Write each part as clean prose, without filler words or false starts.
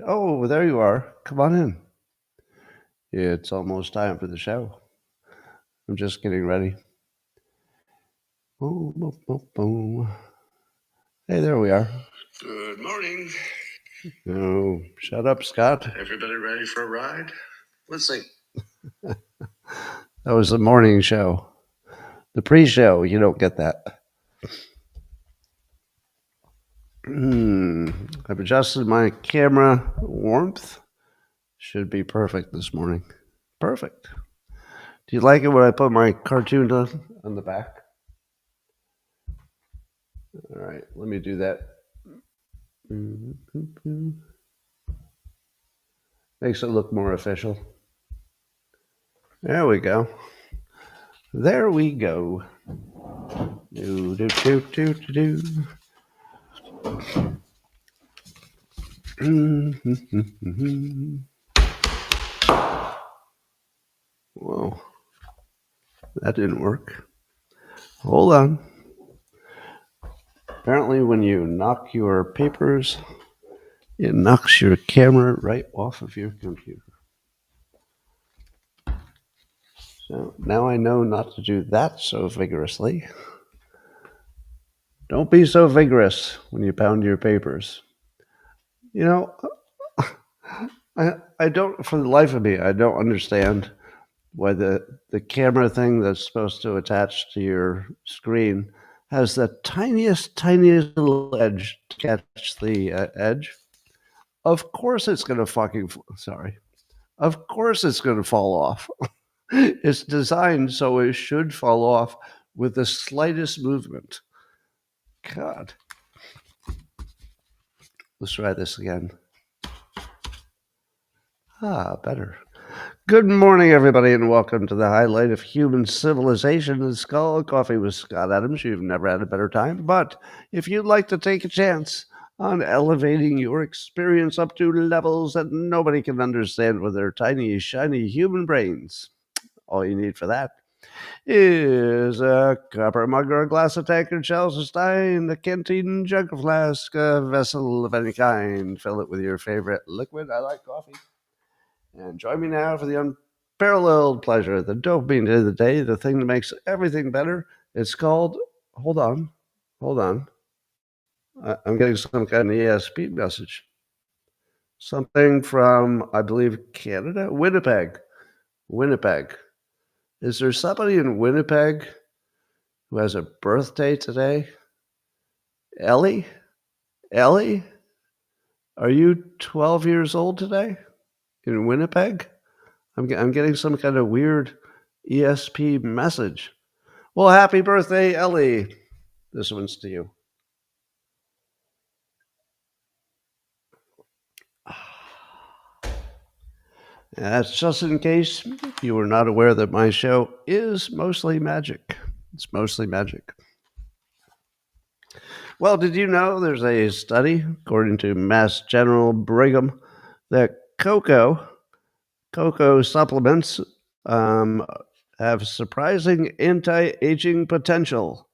Oh, there you are. Come on in. It's almost time for the show. I'm just getting ready. Boom, boom, boom, boom. Hey, there we are. Good morning. Oh, shut up, Scott. Everybody ready for a ride? Let's see. That was the morning show. The pre-show, you don't get that. I've adjusted my camera warmth. Should be perfect this morning. Perfect. Do you like it when I put my cartoon on the back? All right, let me do that. Makes it look more official. There we go. There we go. Do, do, do, do, do, do. Whoa. That didn't work. Hold on. Apparently, when you knock your papers, it knocks your camera right off of your computer. So now I know not to do that so vigorously. Don't be so vigorous when you pound your papers. You know, I don't, for the life of me, I don't understand why the camera thing that's supposed to attach to your screen has the tiniest little edge to catch the edge. Of course it's going to Of course it's going to fall off. It's designed so it should fall off with the slightest movement. God. Let's try this again. Better. Good morning, everybody, and welcome to the highlight of human civilization and Skull Coffee with Scott Adams. You've never had a better time, but if you'd like to take a chance on elevating your experience up to levels that nobody can understand with their tiny, shiny human brains, all you need for that is a copper mug or a glass, a tankard, shells, a stein, a canteen, jug, a flask, a vessel of any kind. Fill it with your favorite liquid. I like coffee. And join me now for the unparalleled pleasure, the dopamine of the day, the thing that makes everything better. It's called, hold on. I'm getting some kind of ESP message. Something from, I believe, Canada? Winnipeg. Is there somebody in Winnipeg who has a birthday today? Ellie? Are you 12 years old today in Winnipeg? I'm getting some kind of weird ESP message. Well, happy birthday, Ellie. This one's to you. That's just in case you were not aware that my show is mostly magic. It's mostly magic. Well, did you know there's a study, according to Mass General Brigham, that cocoa supplements have surprising anti-aging potential.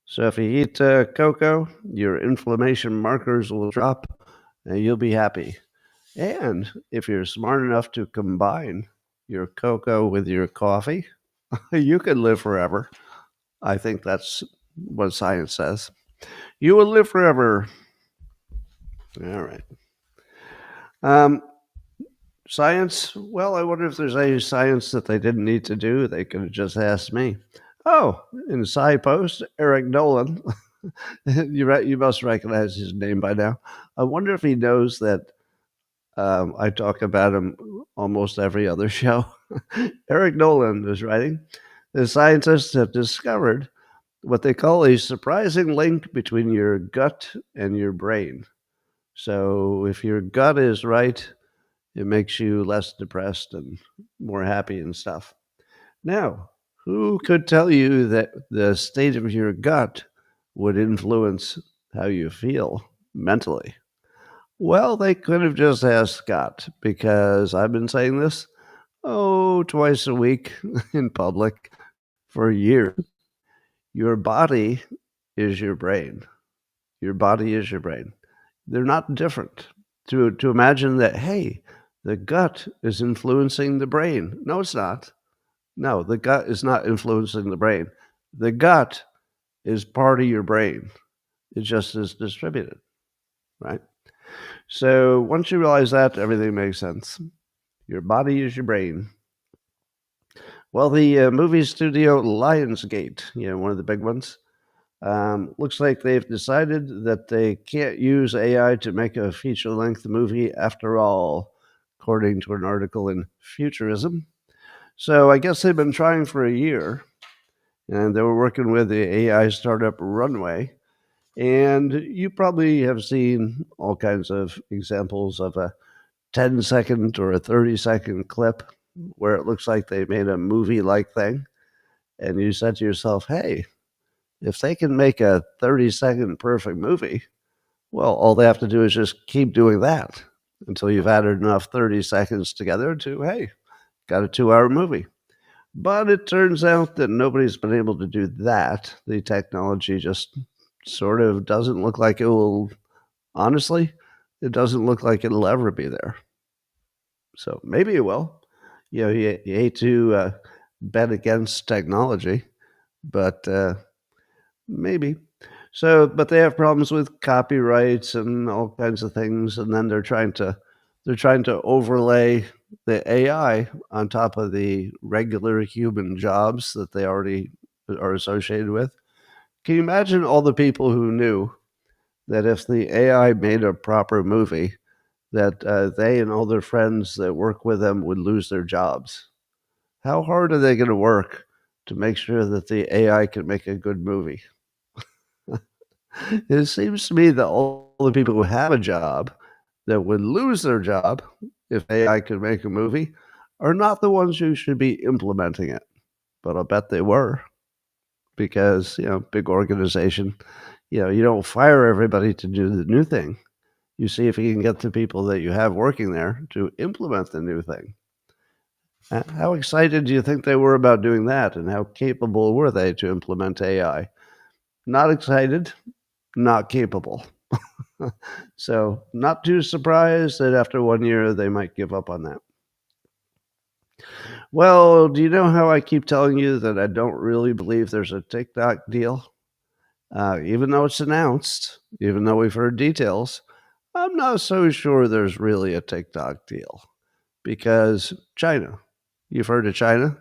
So if you eat cocoa, your inflammation markers will drop and you'll be happy. And if you're smart enough to combine your cocoa with your coffee, you can live forever. I think that's what science says. You will live forever. All right. Science, well, I wonder if there's any science that they didn't need to do. They could have just asked me. Oh, in Sci Post, Eric Nolan. You must recognize his name by now. I wonder if he knows that I talk about him almost every other show. Eric Nolan is writing, the scientists have discovered what they call a surprising link between your gut and your brain. So if your gut is right, it makes you less depressed and more happy and stuff. Now, who could tell you that the state of your gut would influence how you feel mentally? Well, they could have just asked Scott, because I've been saying this, twice a week in public for years. Your body is your brain. Your body is your brain. They're not different. to imagine that, hey, the gut is influencing the brain. No, it's not. No, the gut is not influencing the brain. The gut is part of your brain. It just is distributed, right? So once you realize that, everything makes sense. Your body is your brain. Well, the movie studio Lionsgate, one of the big ones, looks like they've decided that they can't use AI to make a feature-length movie after all, according to an article in Futurism. So I guess they've been trying for a year, and they were working with the AI startup Runway. And you probably have seen all kinds of examples of a 10-second or a 30-second clip where it looks like they made a movie-like thing. And you said to yourself, hey, if they can make a 30-second perfect movie, well, all they have to do is just keep doing that until you've added enough 30 seconds together to, hey, got a 2-hour movie. But it turns out that nobody's been able to do that. The technology just sort of doesn't look like it will, honestly, it doesn't look like it'll ever be there. So maybe it will. You hate to bet against technology, but maybe. So, but they have problems with copyrights and all kinds of things, and then they're trying to overlay the AI on top of the regular human jobs that they already are associated with. Can you imagine all the people who knew that if the AI made a proper movie, that they and all their friends that work with them would lose their jobs? How hard are they going to work to make sure that the AI can make a good movie? It seems to me that all the people who have a job that would lose their job if AI could make a movie are not the ones who should be implementing it. But I'll bet they were, because, big organization, you don't fire everybody to do the new thing. You see if you can get the people that you have working there to implement the new thing. How excited do you think they were about doing that, and how capable were they to implement AI? Not excited, not capable. So not too surprised that after 1 year, they might give up on that. Well, do you know how I keep telling you that I don't really believe there's a TikTok deal? Even though it's announced, even though we've heard details, I'm not so sure there's really a TikTok deal. Because China. You've heard of China?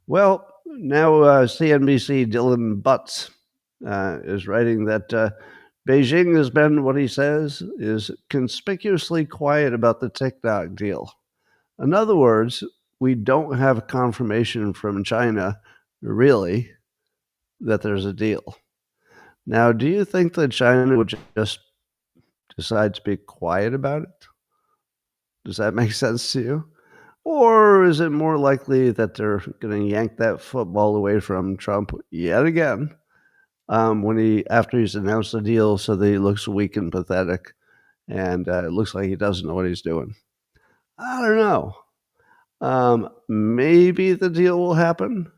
Well, now CNBC Dylan Butts is writing that Beijing has been, what he says, is conspicuously quiet about the TikTok deal. In other words, we don't have confirmation from China, really, that there's a deal. Now, do you think that China would just decide to be quiet about it? Does that make sense to you? Or is it more likely that they're going to yank that football away from Trump yet again after he's announced the deal, so that he looks weak and pathetic, and it looks like he doesn't know what he's doing? I don't know. Maybe the deal will happen,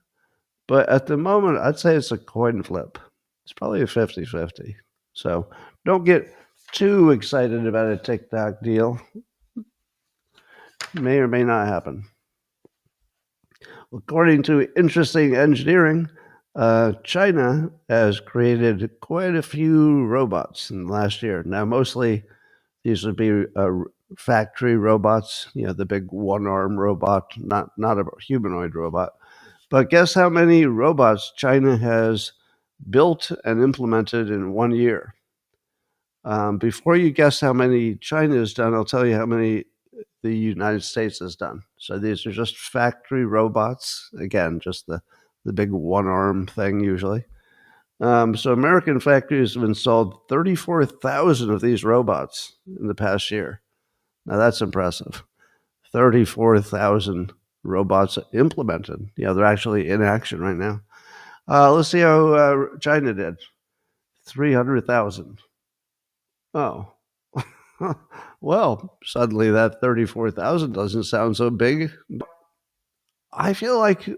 but at the moment, I'd say it's a coin flip. It's probably a 50-50. So don't get too excited about a TikTok deal. May or may not happen. According to Interesting Engineering, China has created quite a few robots in the last year. Now, mostly these would be factory robots, the big one-arm robot, not a humanoid robot. But guess how many robots China has built and implemented in 1 year? Before you guess how many China has done, I'll tell you how many the United States has done. So these are just factory robots. Again, just the big one-arm thing usually. So American factories have installed 34,000 of these robots in the past year. Now that's impressive. 34,000 robots implemented. They're actually in action right now. Let's see how China did. 300,000. Oh. Well, suddenly that 34,000 doesn't sound so big. I feel like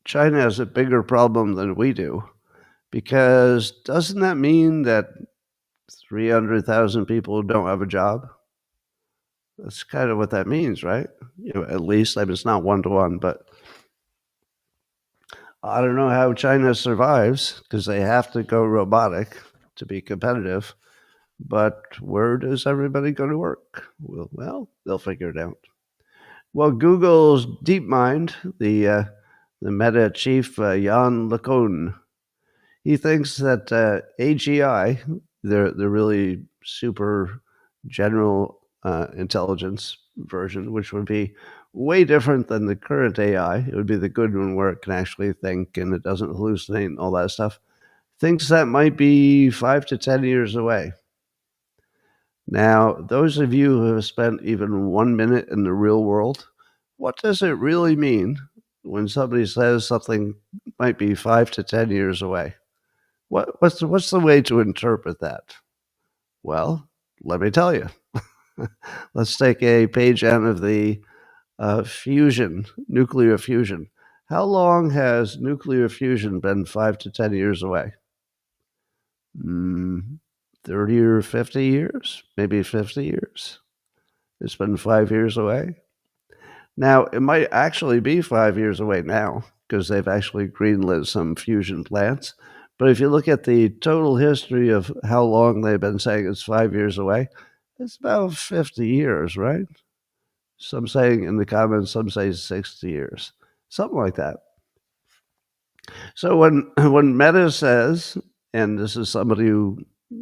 China has a bigger problem than we do, because doesn't that mean that 300,000 people don't have a job? That's kind of what that means, right? At least, I mean, it's not one-to-one, but I don't know how China survives because they have to go robotic to be competitive. But where does everybody go to work? Well, they'll figure it out. Well, Google's DeepMind, the Meta chief, Jan LeCun, he thinks that AGI, the really super general intelligence version, which would be way different than the current AI, it would be the good one where it can actually think and it doesn't hallucinate and all that stuff, thinks that might be 5 to 10 years away. Now, those of you who have spent even 1 minute in the real world, what does it really mean when somebody says something might be 5 to 10 years away? What's the way to interpret that? Well, let me tell you. Let's take a page out of the nuclear fusion. How long has nuclear fusion been 5 to 10 years away? 30 or 50 years? Maybe 50 years. It's been 5 years away. Now, it might actually be 5 years away now because they've actually greenlit some fusion plants. But if you look at the total history of how long they've been saying it's 5 years away, it's about 50 years, right? Some saying in the comments, some say 60 years, something like that. So when Meta says, and this is somebody who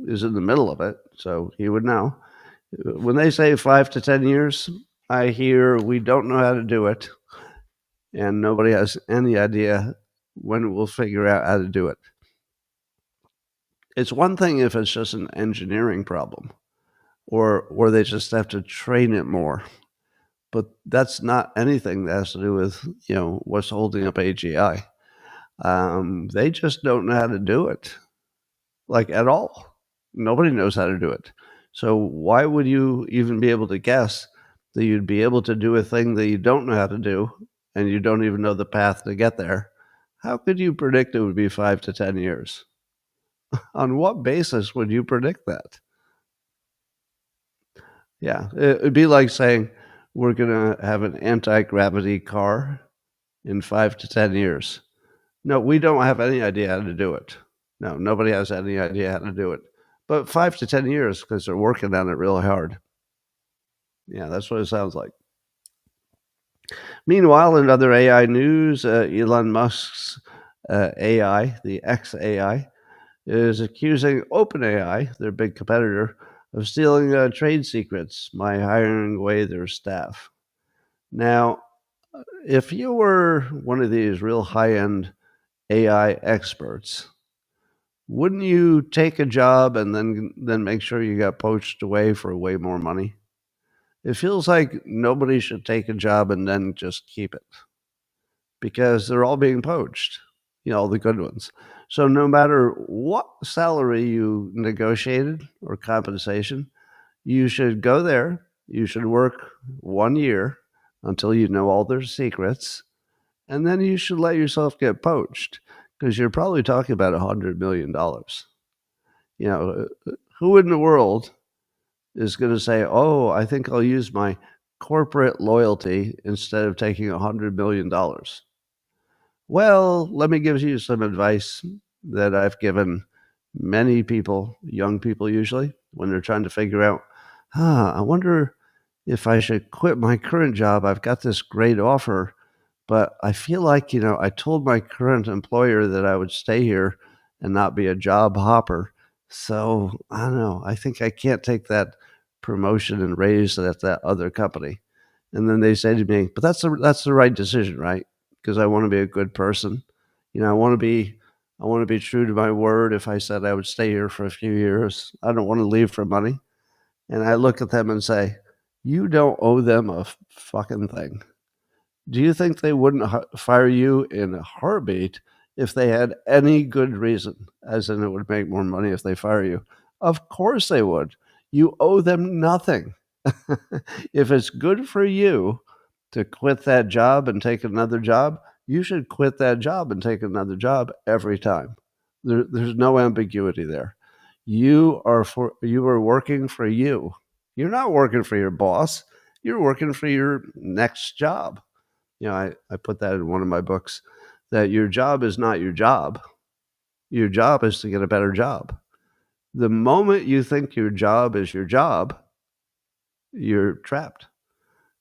is in the middle of it, so he would know, when they say 5 to 10 years, I hear we don't know how to do it, and nobody has any idea when we'll figure out how to do it. It's one thing if it's just an engineering problem, or they just have to train it more. But that's not anything that has to do with what's holding up AGI. They just don't know how to do it, like at all. Nobody knows how to do it. So why would you even be able to guess that you'd be able to do a thing that you don't know how to do and you don't even know the path to get there? How could you predict it would be 5 to 10 years? On what basis would you predict that? Yeah, it'd be like saying we're going to have an anti-gravity car in 5 to 10 years. No, we don't have any idea how to do it. No, nobody has any idea how to do it. But 5 to 10 years because they're working on it really hard. Yeah, that's what it sounds like. Meanwhile, in other AI news, Elon Musk's AI, the XAI, is accusing OpenAI, their big competitor, of stealing trade secrets by hiring away their staff. Now, if you were one of these real high-end AI experts, wouldn't you take a job and then make sure you got poached away for way more money? It feels like nobody should take a job and then just keep it because they're all being poached, all the good ones. So no matter what salary you negotiated or compensation, you should go there. You should work 1 year until you know all their secrets, and then you should let yourself get poached because you're probably talking about $100 million. Who in the world is going to say, oh, I think I'll use my corporate loyalty instead of taking $100 million? Well, let me give you some advice that I've given many people, young people usually, when they're trying to figure out, I wonder if I should quit my current job. I've got this great offer, but I feel like, I told my current employer that I would stay here and not be a job hopper. So I don't know. I think I can't take that promotion and raise at that other company. And then they say to me, but that's the right decision, right? Because I want to be a good person. I want to be true to my word. If I said I would stay here for a few years, I don't want to leave for money. And I look at them and say, you don't owe them a fucking thing. Do you think they wouldn't fire you in a heartbeat if they had any good reason, as in it would make more money if they fire you? Of course they would. You owe them nothing. If it's good for you to quit that job and take another job, you should quit that job and take another job every time. There's no ambiguity there. You are working for you. You're not working for your boss. You're working for your next job. I put that in one of my books, that your job is not your job. Your job is to get a better job. The moment you think your job is your job, you're trapped.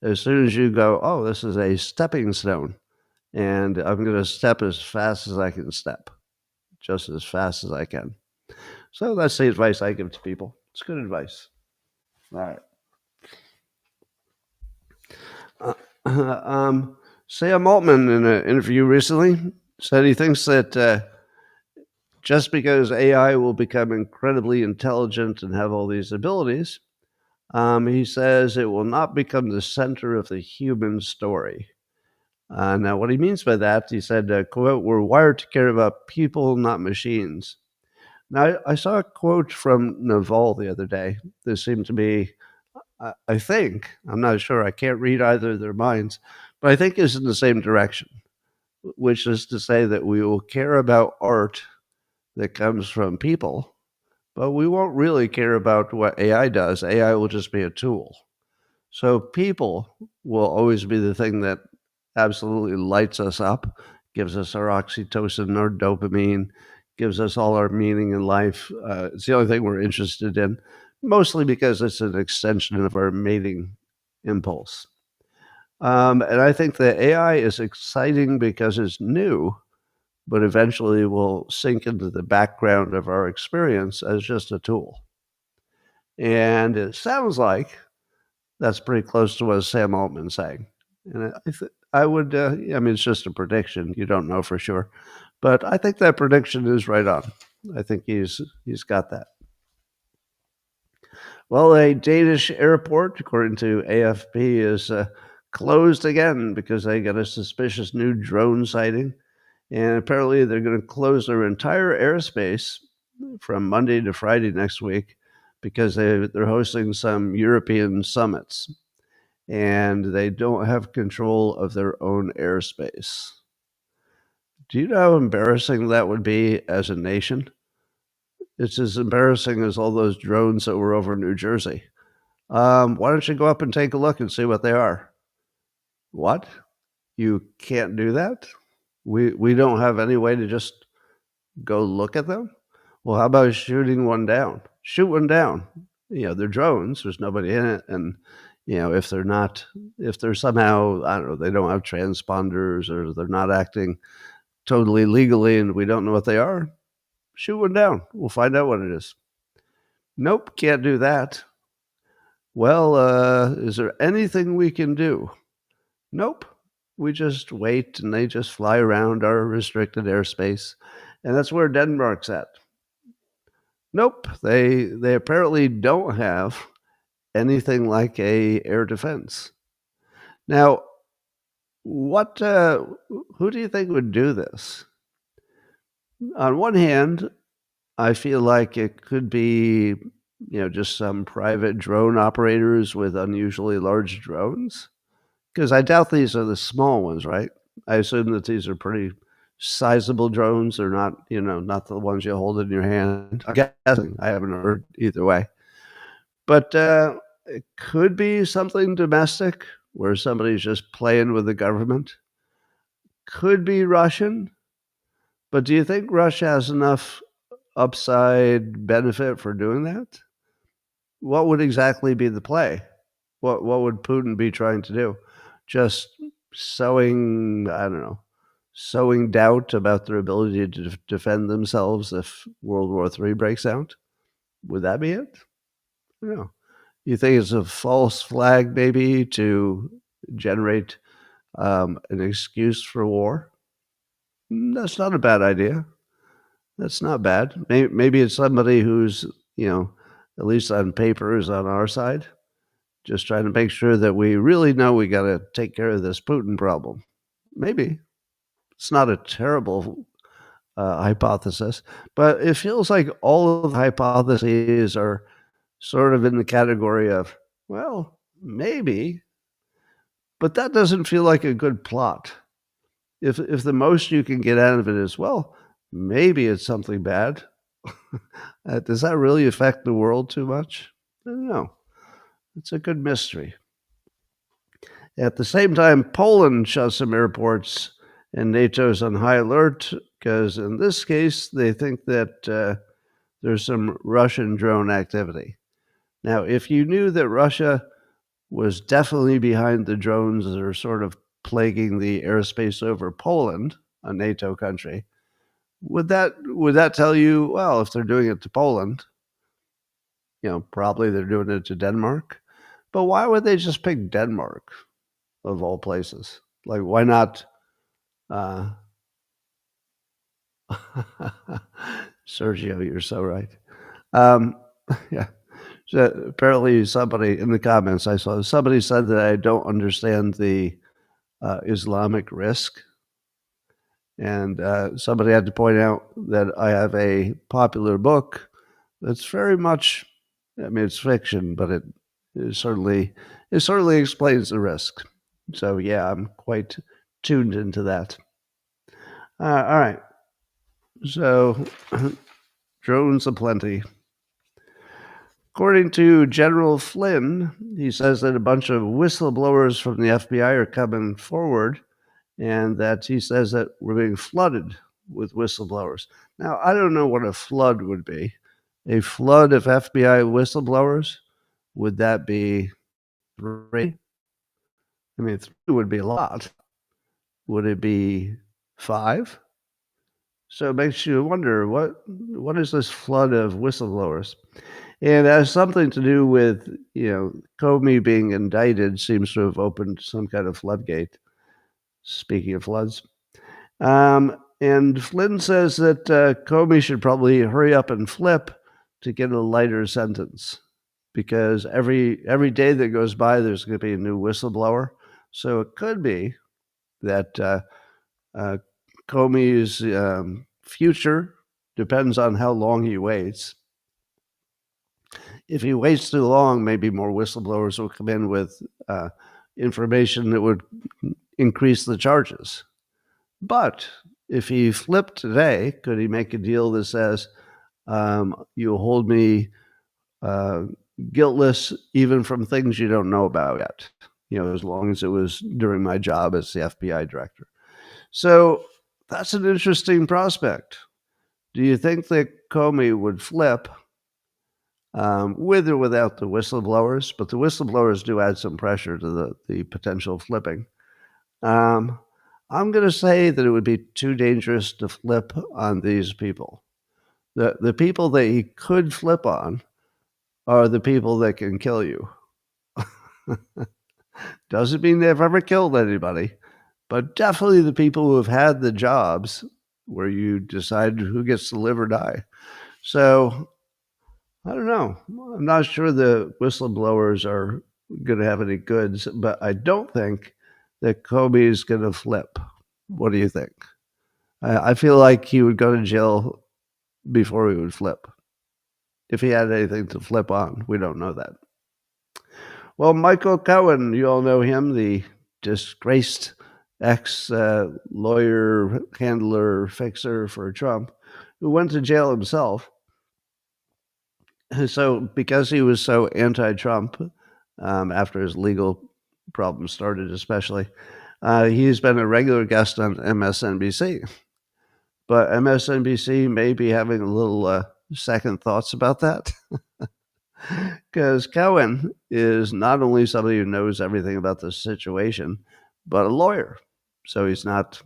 As soon as you go, oh, this is a stepping stone, and I'm going to step as fast as I can step, just as fast as I can. So that's the advice I give to people. It's good advice. All right. Sam Altman, in an interview recently, said he thinks that just because AI will become incredibly intelligent and have all these abilities, he says it will not become the center of the human story. Now, what he means by that, he said, quote, "We're wired to care about people, not machines." Now, I saw a quote from Naval the other day. This seemed to be, I think, I'm not sure, I can't read either of their minds, but I think it's in the same direction, which is to say that we will care about art that comes from people, but we won't really care about what AI does. AI will just be a tool. So people will always be the thing that absolutely lights us up, gives us our oxytocin, our dopamine, gives us all our meaning in life. It's the only thing we're interested in, mostly because it's an extension of our mating impulse. And I think that AI is exciting because it's new, but eventually will sink into the background of our experience as just a tool. And it sounds like that's pretty close to what Sam Altman's saying. And I would, I mean, it's just a prediction. You don't know for sure. But I think that prediction is right on. I think he's got that. Well, a Danish airport, according to AFP, is closed again because they got a suspicious new drone sighting. And apparently they're going to close their entire airspace from Monday to Friday next week because they're hosting some European summits and they don't have control of their own airspace. Do you know how embarrassing that would be as a nation? It's as embarrassing as all those drones that were over New Jersey. Why don't you go up and take a look and see what they are? What? You can't do that? We don't have any way to just go look at them? Well, how about shooting one down? Shoot one down. They're drones. There's nobody in it. And, if they're somehow, I don't know, they don't have transponders or they're not acting totally legally and we don't know what they are, shoot one down. We'll find out what it is. Nope, can't do that. Well, is there anything we can do? Nope. We just wait and they just fly around our restricted airspace. And that's where Denmark's at. Nope, they apparently don't have anything like a air defense. Now, what who do you think would do this? On one hand, I feel like it could be, just some private drone operators with unusually large drones, because I doubt these are the small ones, right? I assume that these are pretty sizable drones. They're not, not the ones you hold in your hand. I'm guessing. I haven't heard either way. But it could be something domestic where somebody's just playing with the government. Could be Russian. But do you think Russia has enough upside benefit for doing that? What would exactly be the play? What would Putin be trying to do? Just sowing, I don't know, sowing doubt about their ability to defend themselves if World War III breaks out? Would that be it? No. You think it's a false flag, maybe, to generate an excuse for war? That's not a bad idea. That's not bad. Maybe it's somebody who's, at least on paper, is on our side, just trying to make sure that we really know we got to take care of this Putin problem. Maybe. It's not a terrible hypothesis, but it feels like all of the hypotheses are sort of in the category of, well, maybe, but that doesn't feel like a good plot. If the most you can get out of it is, well, maybe it's something bad, does that really affect the world too much? I don't know. It's a good mystery. At the same time, Poland shuts some airports, and NATO's on high alert because in this case, they think that there's some Russian drone activity. Now, if you knew that Russia was definitely behind the drones that are sort of plaguing the airspace over Poland, a NATO country, would that tell you, well, if they're doing it to Poland, probably they're doing it to Denmark? But why would they just pick Denmark of all places? Like, why not? Sergio, you're so right. Yeah. So apparently, somebody in the comments I saw, somebody said that I don't understand the Islamic risk. And somebody had to point out that I have a popular book that's very much, I mean, it's fiction, but it certainly explains the risk. So yeah, I'm quite tuned into that. All right. So drones aplenty. According to General Flynn, he says that a bunch of whistleblowers from the FBI are coming forward, and that he says that we're being flooded with whistleblowers. Now, I don't know what a flood would be. A flood of FBI whistleblowers? Would that be 3? I mean, 3 would be a lot. Would it be 5? So it makes you wonder, what is this flood of whistleblowers? And it has something to do with, Comey being indicted seems to have opened some kind of floodgate. Speaking of floods. And Flynn says that Comey should probably hurry up and flip to get a lighter sentence, because every day that goes by, there's going to be a new whistleblower. So it could be that Comey's future depends on how long he waits. If he waits too long, maybe more whistleblowers will come in with information that would increase the charges. But if he flipped today, could he make a deal that says, you hold me guiltless even from things you don't know about yet, as long as it was during my job as the FBI director? So that's an interesting prospect. Do you think that Comey would flip with or without the whistleblowers? But the whistleblowers do add some pressure to the potential flipping. I'm going to say that it would be too dangerous to flip on these people. The people that he could flip on are the people that can kill you. Doesn't mean they've ever killed anybody, but definitely the people who have had the jobs where you decide who gets to live or die. So I don't know. I'm not sure the whistleblowers are going to have any goods, but I don't think that Comey is going to flip. What do you think? I feel like he would go to jail before he would flip. If he had anything to flip on, we don't know that. Well, Michael Cohen, you all know him, the disgraced ex-lawyer, handler, fixer for Trump, who went to jail himself. So because he was so anti-Trump after his legal problems started especially, he's been a regular guest on MSNBC. But MSNBC may be having a little second thoughts about that. Because Cohen is not only somebody who knows everything about the situation, but a lawyer. So he's not,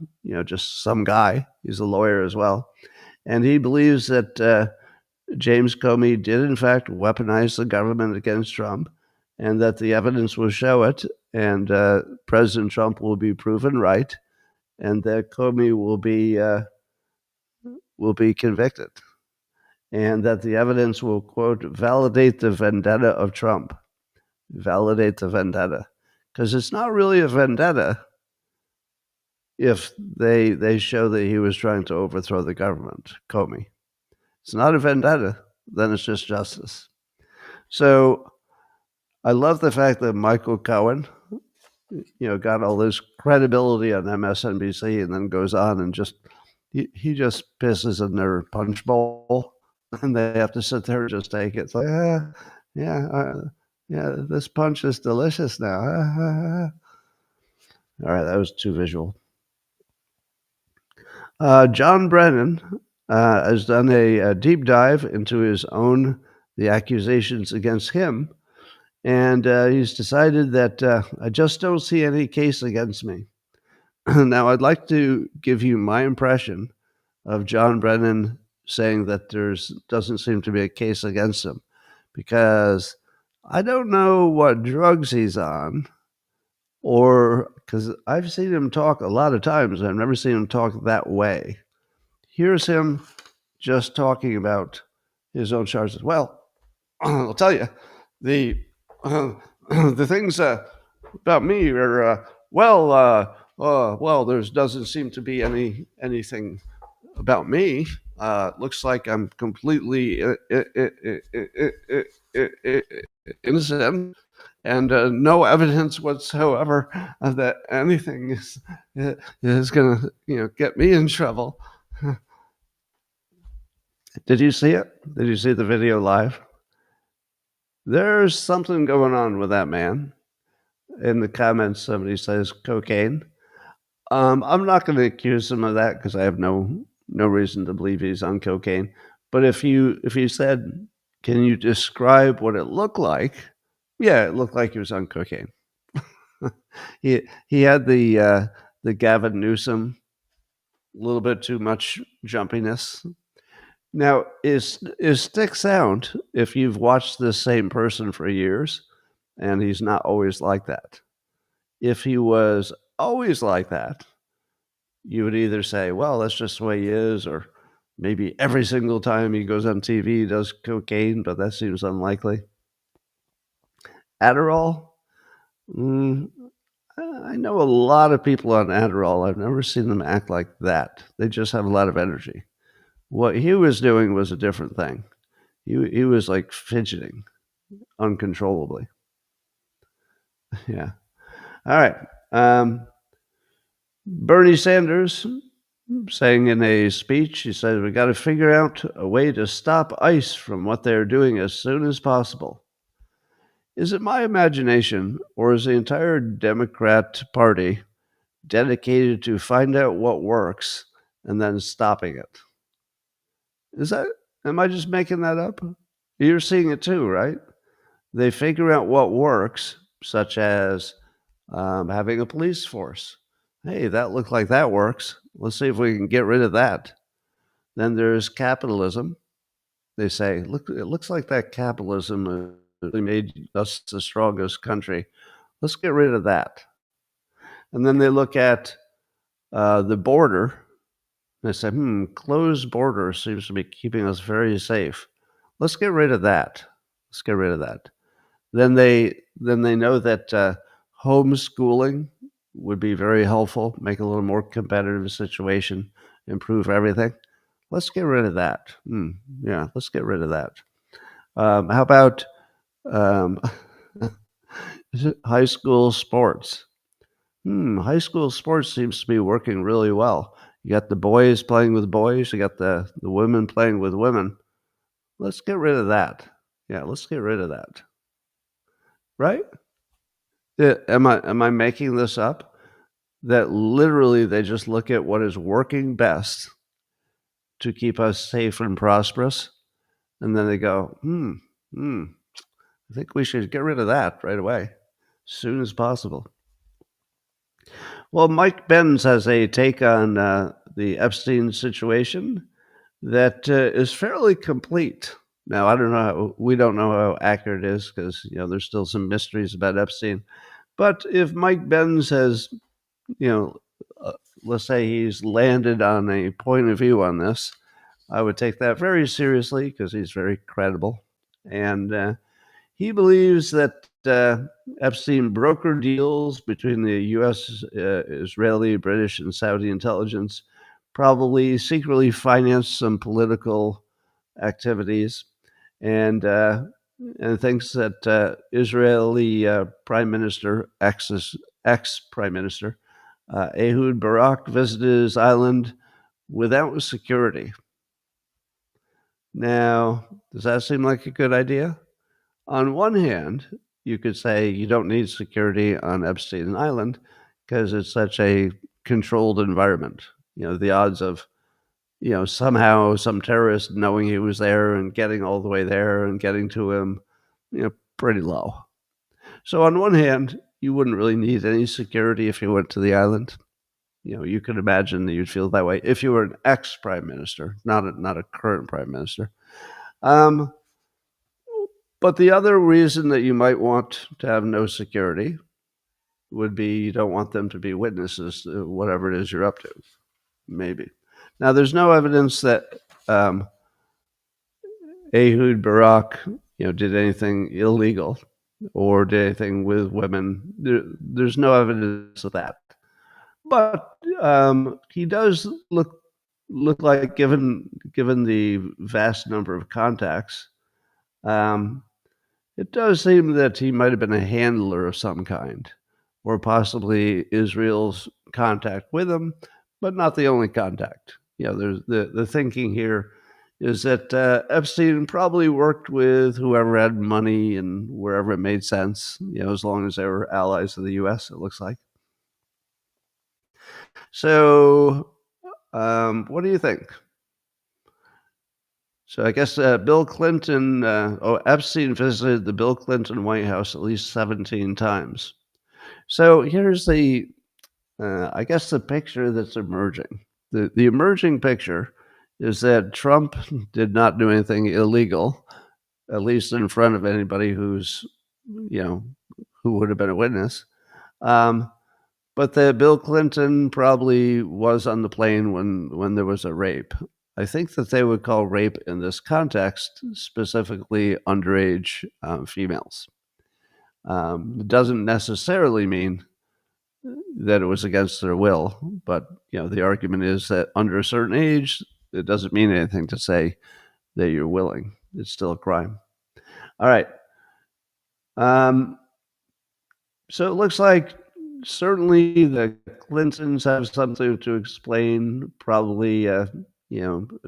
just some guy. He's a lawyer as well. And he believes that James Comey did, in fact, weaponize the government against Trump, and that the evidence will show it, and President Trump will be proven right, and that Comey will be convicted, and that the evidence will, quote, validate the vendetta of Trump. Validate the vendetta. Because it's not really a vendetta if they show that he was trying to overthrow the government, Comey. It's not a vendetta, then it's just justice. So I love the fact that Michael Cohen, got all this credibility on MSNBC and then goes on and he just pisses in their punch bowl and they have to sit there and just take it. It's like, yeah, this punch is delicious now. All right, that was too visual. John Brennan has done a deep dive into the accusations against him, and he's decided that I just don't see any case against me. Now, I'd like to give you my impression of John Brennan saying that doesn't seem to be a case against him, because I don't know what drugs he's on, or because I've seen him talk a lot of times. I've never seen him talk that way. Here's him just talking about his own charges. Well, I'll tell you, the the things about me are well. There doesn't seem to be anything about me. Looks like I'm completely innocent, and no evidence whatsoever that anything is going to get me in trouble. Did you see it? Did you see the video live? There's something going on with that man. In the comments, somebody says cocaine. I'm not going to accuse him of that because I have no reason to believe he's on cocaine. But if you said, can you describe what it looked like? Yeah, it looked like he was on cocaine. he had the Gavin Newsom, a little bit too much jumpiness. Now, is sticks out if you've watched this same person for years, and he's not always like that. If he was always like that, you would either say, well, that's just the way he is, or maybe every single time he goes on TV, he does cocaine, but that seems unlikely. Adderall? I know a lot of people on Adderall. I've never seen them act like that. They just have a lot of energy. What he was doing was a different thing. He was like fidgeting uncontrollably. Yeah. All right. Bernie Sanders saying in a speech, he said, we got to figure out a way to stop ICE from what they're doing as soon as possible. Is it my imagination, or is the entire Democrat Party dedicated to find out what works and then stopping it? Am I just making that up? You're seeing it too, right? They figure out what works, such as having a police force. Hey, that looked like that works. Let's see if we can get rid of that. Then there's capitalism. They say, look, it looks like that capitalism really made us the strongest country. Let's get rid of that. And then they look at the border. They say, closed border seems to be keeping us very safe. Let's get rid of that. Let's get rid of that. Then they know that homeschooling would be very helpful, make a little more competitive situation, improve everything. Let's get rid of that. Yeah, let's get rid of that. How about high school sports? High school sports seems to be working really well. You got the boys playing with boys. You got the women playing with women. Let's get rid of that. Yeah, let's get rid of that. Right? Am I making this up? That literally they just look at what is working best to keep us safe and prosperous, and then they go, I think we should get rid of that right away, as soon as possible. Well, Mike Benz has a take on the Epstein situation that is fairly complete. Now, I don't know. We don't know how accurate it is because there's still some mysteries about Epstein. But if Mike Benz has, let's say he's landed on a point of view on this, I would take that very seriously because he's very credible, and he believes that Epstein brokered deals between the U.S., Israeli, British, and Saudi intelligence, probably secretly financed some political activities, and thinks that Israeli Prime Minister, ex-Prime Minister, Ehud Barak visited his island without security. Now, does that seem like a good idea? On one hand, you could say you don't need security on Epstein Island because it's such a controlled environment. The odds of somehow some terrorist knowing he was there and getting all the way there and getting to him, pretty low. So on one hand, you wouldn't really need any security if you went to the island. You could imagine that you'd feel that way if you were an ex-prime minister, not a current prime minister. But the other reason that you might want to have no security would be you don't want them to be witnesses to whatever it is you're up to, maybe. Now, there's no evidence that Ehud Barak, did anything illegal or did anything with women. There's no evidence of that. But he does look like, given the vast number of contacts, it does seem that he might have been a handler of some kind, or possibly Israel's contact with him, but not the only contact. There's the thinking here is that Epstein probably worked with whoever had money and wherever it made sense, as long as they were allies of the U.S., it looks like. So what do you think? So I guess Bill Clinton, Epstein visited the Bill Clinton White House at least 17 times. So here's the picture that's emerging. The emerging picture is that Trump did not do anything illegal, at least in front of anybody who would have been a witness. But that Bill Clinton probably was on the plane when there was a rape. I think that they would call rape in this context specifically underage females. It doesn't necessarily mean that it was against their will, but the argument is that under a certain age, it doesn't mean anything to say that you're willing. It's still a crime. All right. So it looks like certainly the Clintons have something to explain. Probably, a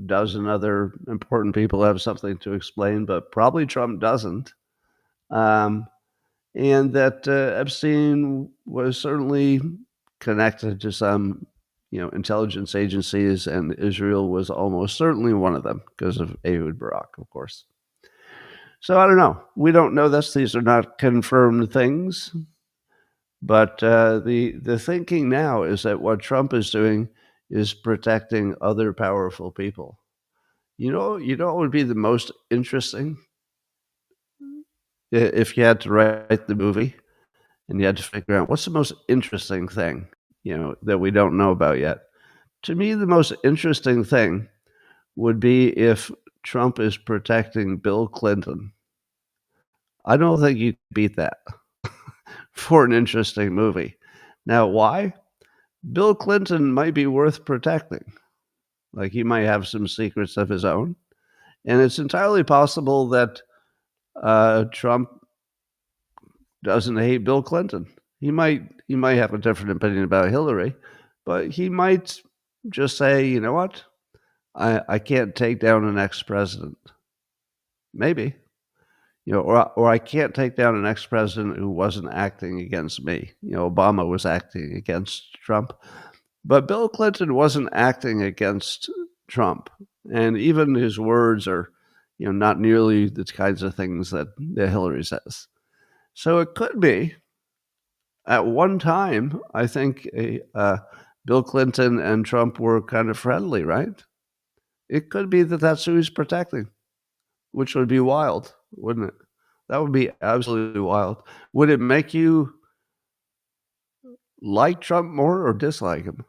dozen other important people have something to explain, but probably Trump doesn't. And that Epstein was certainly connected to some, intelligence agencies, and Israel was almost certainly one of them because of Ehud Barak, of course. So I don't know. We don't know this. These are not confirmed things. But the thinking now is that what Trump is doing is protecting other powerful people. What would be the most interesting? If you had to write the movie and you had to figure out what's the most interesting thing, that we don't know about yet. To me, the most interesting thing would be if Trump is protecting Bill Clinton. I don't think you can beat that for an interesting movie. Now, why? Bill Clinton might be worth protecting. Like, he might have some secrets of his own. And it's entirely possible that Trump doesn't hate Bill Clinton. He might have a different opinion about Hillary, but he might just say, you know what? I can't take down an ex-president. Maybe. Or I can't take down an ex-president who wasn't acting against me. Obama was acting against Trump, but Bill Clinton wasn't acting against Trump. And even his words are, not nearly the kinds of things that Hillary says. So it could be, at one time, I think Bill Clinton and Trump were kind of friendly, right? It could be that that's who he's protecting, which would be wild, wouldn't it? That would be absolutely wild. Would it make you like Trump more or dislike him?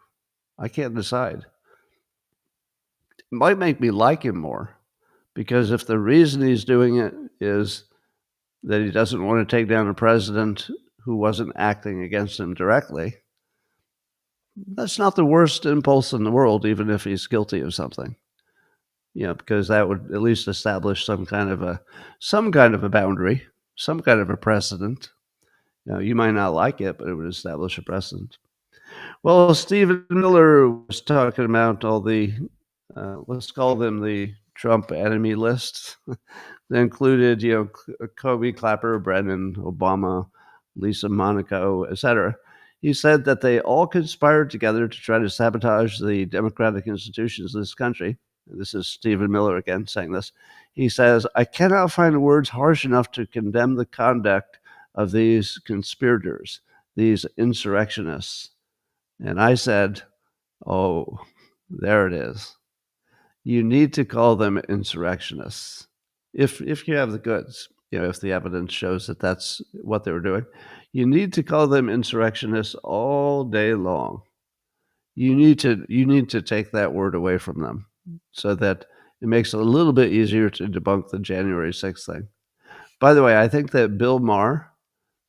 I can't decide. It might make me like him more, because if the reason he's doing it is that he doesn't want to take down a president who wasn't acting against him directly, that's not the worst impulse in the world, even if he's guilty of something. Because that would at least establish some kind of a boundary, some kind of a precedent. You might not like it, but it would establish a precedent. Well, Stephen Miller was talking about all the, let's call them the Trump enemy list. That included, Comey, Clapper, Brennan, Obama, Lisa Monaco, etc. He said that they all conspired together to try to sabotage the democratic institutions of this country. This is Stephen Miller again saying this. He says, I cannot find words harsh enough to condemn the conduct of these conspirators, these insurrectionists. And I said, oh, there it is. You need to call them insurrectionists if you have the goods. If the evidence shows that that's what they were doing, you need to call them insurrectionists all day long. You need to take that word away from them so that it makes it a little bit easier to debunk the January 6th thing. By the way, I think that Bill Maher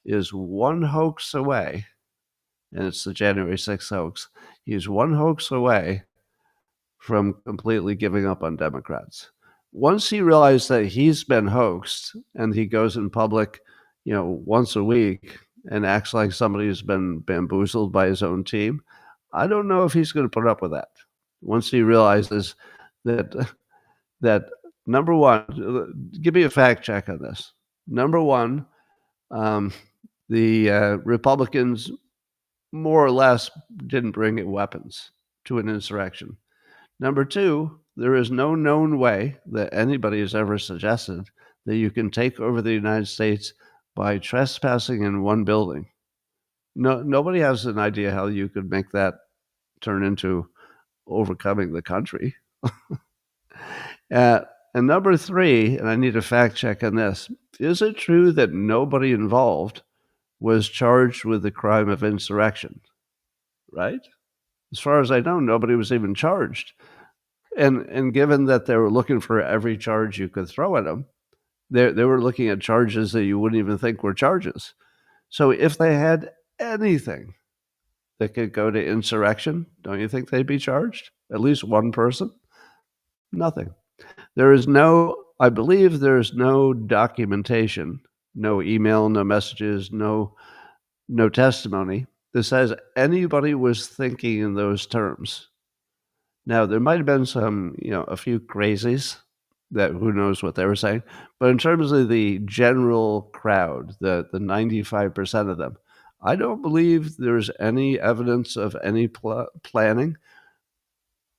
is one hoax away, and it's the January 6th hoax. He's one hoax away from completely giving up on Democrats. Once he realized that he's been hoaxed and he goes in public, once a week and acts like somebody who's been bamboozled by his own team, I don't know if he's going to put up with that. Once he realizes that number one, give me a fact check on this. Number one, the Republicans more or less didn't bring weapons to an insurrection. Number two, there is no known way that anybody has ever suggested that you can take over the United States by trespassing in one building. No, nobody has an idea how you could make that turn into overcoming the country. And number three, and I need a fact check on this, is it true that nobody involved was charged with the crime of insurrection? Right? As far as I know, nobody was even charged. And given that they were looking for every charge you could throw at them, they were looking at charges that you wouldn't even think were charges. So if they had anything that could go to insurrection, don't you think they'd be charged? At least one person? Nothing. I believe there's no documentation, no email, no messages, no testimony that says anybody was thinking in those terms. Now, there might have been a few crazies that who knows what they were saying, but in terms of the general crowd, the 95% of them, I don't believe there's any evidence of any planning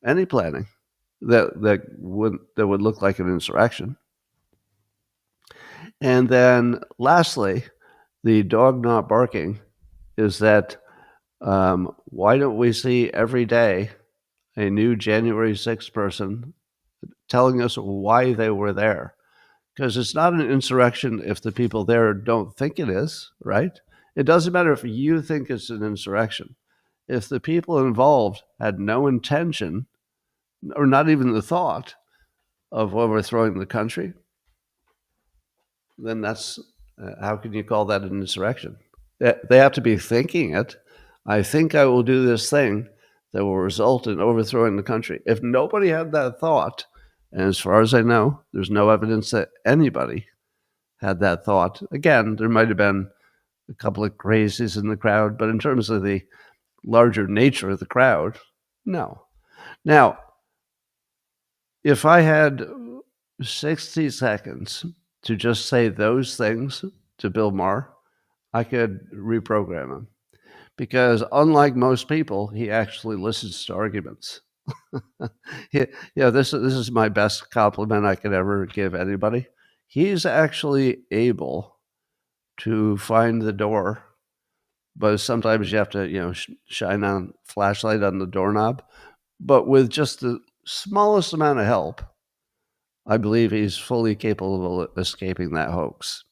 that would look like an insurrection. And then lastly, the dog not barking is that why don't we see every day a new January 6th person telling us why they were there? Because it's not an insurrection if the people there don't think it is, right? It doesn't matter if you think it's an insurrection. If the people involved had no intention, or not even the thought, of overthrowing the country, then that's how can you call that an insurrection? They have to be thinking it. I think I will do this thing that will result in overthrowing the country. If nobody had that thought, and as far as I know, there's no evidence that anybody had that thought. Again, there might have been a couple of crazies in the crowd, but in terms of the larger nature of the crowd, no. Now, if I had 60 seconds to just say those things to Bill Maher, I could reprogram him. Because unlike most people, he actually listens to arguments. This is my best compliment I could ever give anybody. He's actually able to find the door, but sometimes you have to, shine on flashlight on the doorknob. But with just the smallest amount of help, I believe he's fully capable of escaping that hoax.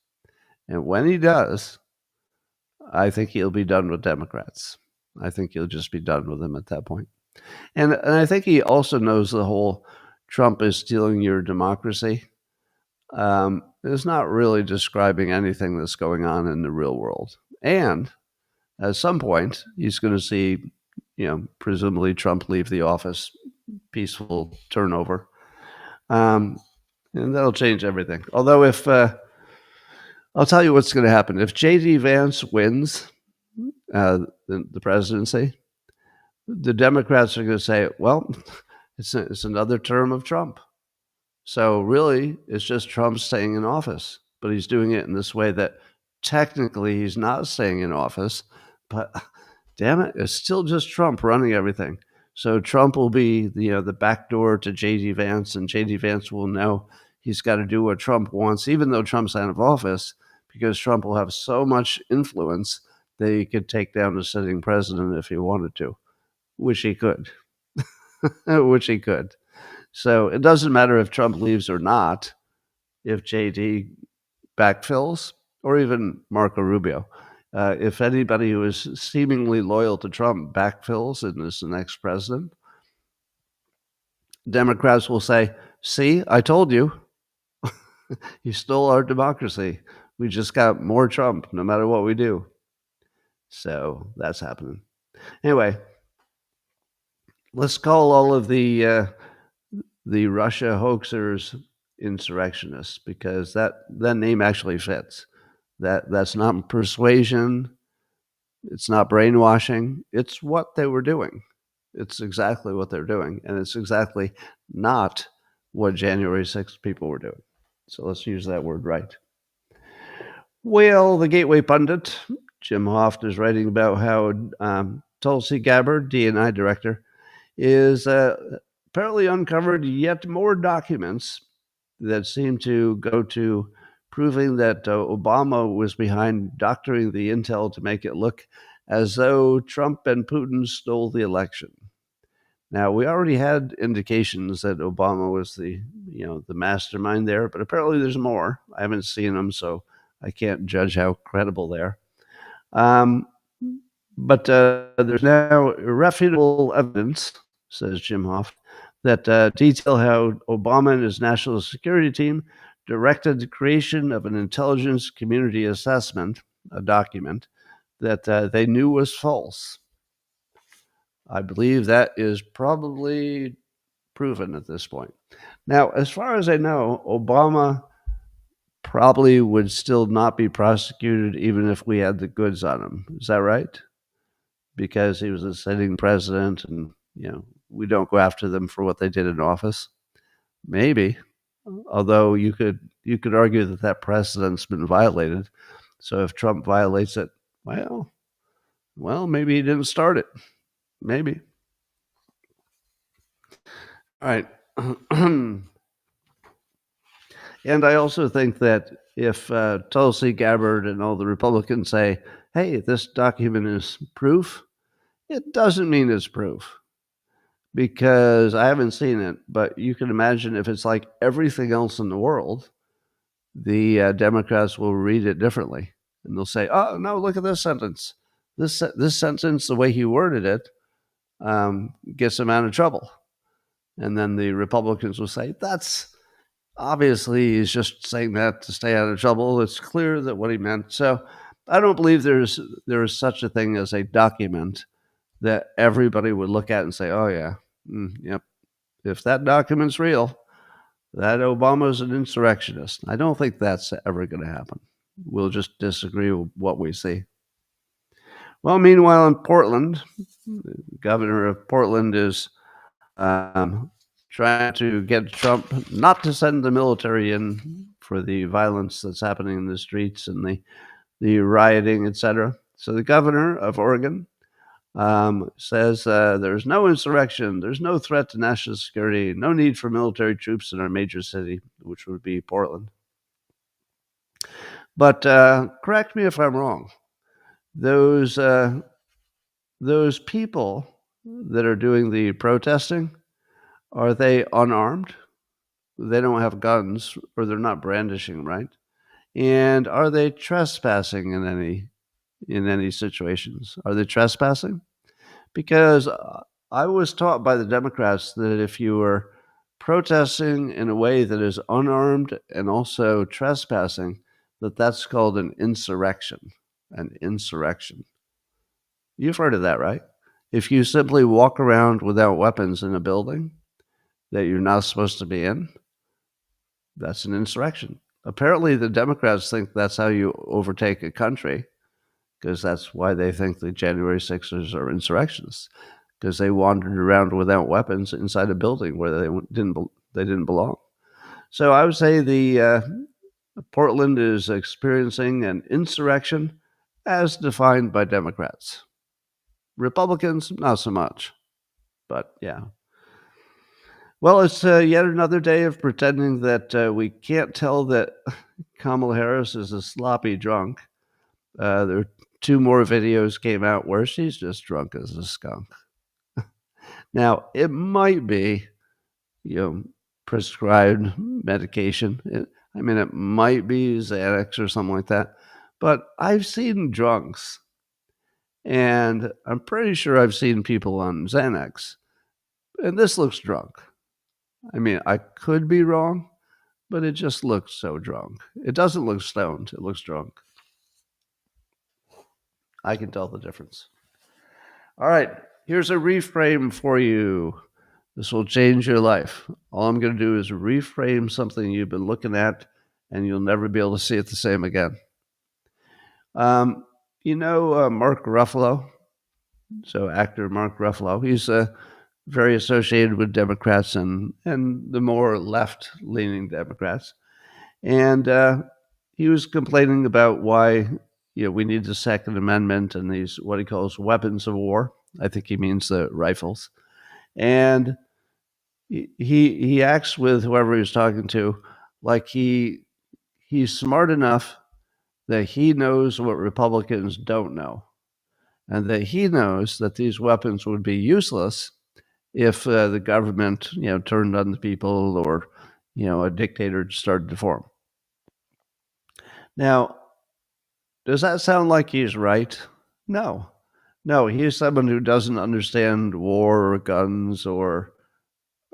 And when he does, I think he'll be done with Democrats. I think he'll just be done with them at that point. And I think he also knows the whole Trump is stealing your democracy. It's not really describing anything that's going on in the real world. And at some point, he's going to see, presumably Trump leave the office, peaceful turnover. And that'll change everything. Although I'll tell you what's going to happen. If J.D. Vance wins the presidency, the Democrats are going to say, well, it's another term of Trump. So really, it's just Trump staying in office. But he's doing it in this way that technically he's not staying in office, but damn it, it's still just Trump running everything. So Trump will be the back door to J.D. Vance, and J.D. Vance will know he's got to do what Trump wants, even though Trump's out of office, because Trump will have so much influence that he could take down the sitting president if he wanted to, which he could. Which he could. So it doesn't matter if Trump leaves or not, if JD backfills, or even Marco Rubio. If anybody who is seemingly loyal to Trump backfills and is the next president, Democrats will say, see, I told you. You stole our democracy. We just got more Trump no matter what we do. So that's happening. Anyway, let's call all of the Russia hoaxers insurrectionists, because that name actually fits. That's not persuasion. It's not brainwashing. It's what they were doing. It's exactly what they're doing, and it's exactly not what January 6th people were doing. So let's use that word right. Well, the Gateway pundit, Jim Hoft, is writing about how Tulsi Gabbard, D&I director, is apparently uncovered yet more documents that seem to go to proving that Obama was behind doctoring the intel to make it look as though Trump and Putin stole the election. Now, we already had indications that Obama was the mastermind there, but apparently there's more. I haven't seen them, so I can't judge how credible they are. But there's now irrefutable evidence, says Jim Hoft, that detail how Obama and his national security team directed the creation of an intelligence community assessment, a document, that they knew was false. I believe that is probably proven at this point. Now, as far as I know, Obama probably would still not be prosecuted even if we had the goods on him. Is that right? Because he was a sitting president, and we don't go after them for what they did in office. Maybe, although you could argue that precedent's been violated. So if Trump violates it, well, maybe he didn't start it. Maybe. All right. And I also think that if Tulsi Gabbard and all the Republicans say, hey, this document is proof, it doesn't mean it's proof, because I haven't seen it. But you can imagine if it's like everything else in the world, the Democrats will read it differently. And they'll say, oh, no, look at this sentence. This sentence, the way he worded it, gets him out of trouble. And then the Republicans will say, that's obviously he's just saying that to stay out of trouble. It's clear that what he meant. So I don't believe there is such a thing as a document that everybody would look at and say, oh, yeah, yep. If that document's real, that Obama's an insurrectionist. I don't think that's ever going to happen. We'll just disagree with what we see. Well, meanwhile, in Portland, the governor of Portland is trying to get Trump not to send the military in for the violence that's happening in the streets and the rioting, etc. So the governor of Oregon says there's no insurrection, there's no threat to national security, no need for military troops in our major city, which would be Portland. But correct me if I'm wrong. Those people that are doing the protesting, are they unarmed? They don't have guns, or they're not brandishing, right? And are they trespassing in any situations? Are they trespassing? Because I was taught by the Democrats that if you were protesting in a way that is unarmed and also trespassing, that's called an insurrection. An insurrection. You've heard of that, right? If you simply walk around without weapons in a building that you're not supposed to be in, that's an insurrection. Apparently, the Democrats think that's how you overtake a country, because that's why they think the January 6ers are insurrectionists, because they wandered around without weapons inside a building where they didn't belong. So I would say the Portland is experiencing an insurrection as defined by Democrats. Republicans, not so much. But yeah. Well, it's yet another day of pretending that we can't tell that Kamala Harris is a sloppy drunk. There are 2 more videos came out where she's just drunk as a skunk. Now, it might be, prescribed medication. It might be Xanax or something like that. But I've seen drunks, and I'm pretty sure I've seen people on Xanax, and this looks drunk. I could be wrong, but it just looks so drunk. It doesn't look stoned. It looks drunk. I can tell the difference. All right, here's a reframe for you. This will change your life. All I'm going to do is reframe something you've been looking at, and you'll never be able to see it the same again. Mark Ruffalo? So actor Mark Ruffalo, he's very associated with Democrats and the more left-leaning Democrats. And he was complaining about why we need the Second Amendment and these, what he calls weapons of war. I think he means the rifles. And he acts with whoever he's talking to like he's smart enough that he knows what Republicans don't know, and that he knows that these weapons would be useless if the government, turned on the people, or, a dictator started to form. Now, does that sound like he's right? No. No, he's someone who doesn't understand war or guns or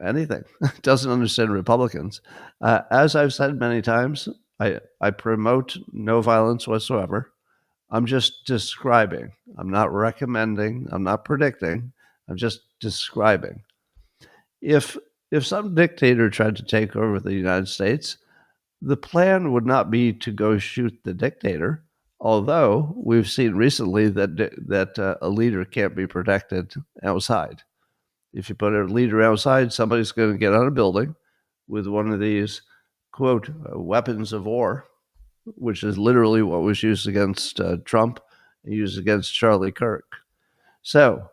anything. Doesn't understand Republicans. As I've said many times, I promote no violence whatsoever. I'm just describing. I'm not recommending. I'm not predicting. I'm just describing. If some dictator tried to take over the United States, the plan would not be to go shoot the dictator, although we've seen recently that a leader can't be protected outside. If you put a leader outside, somebody's going to get on a building with one of these, quote, weapons of war, which is literally what was used against Trump and used against Charlie Kirk. So,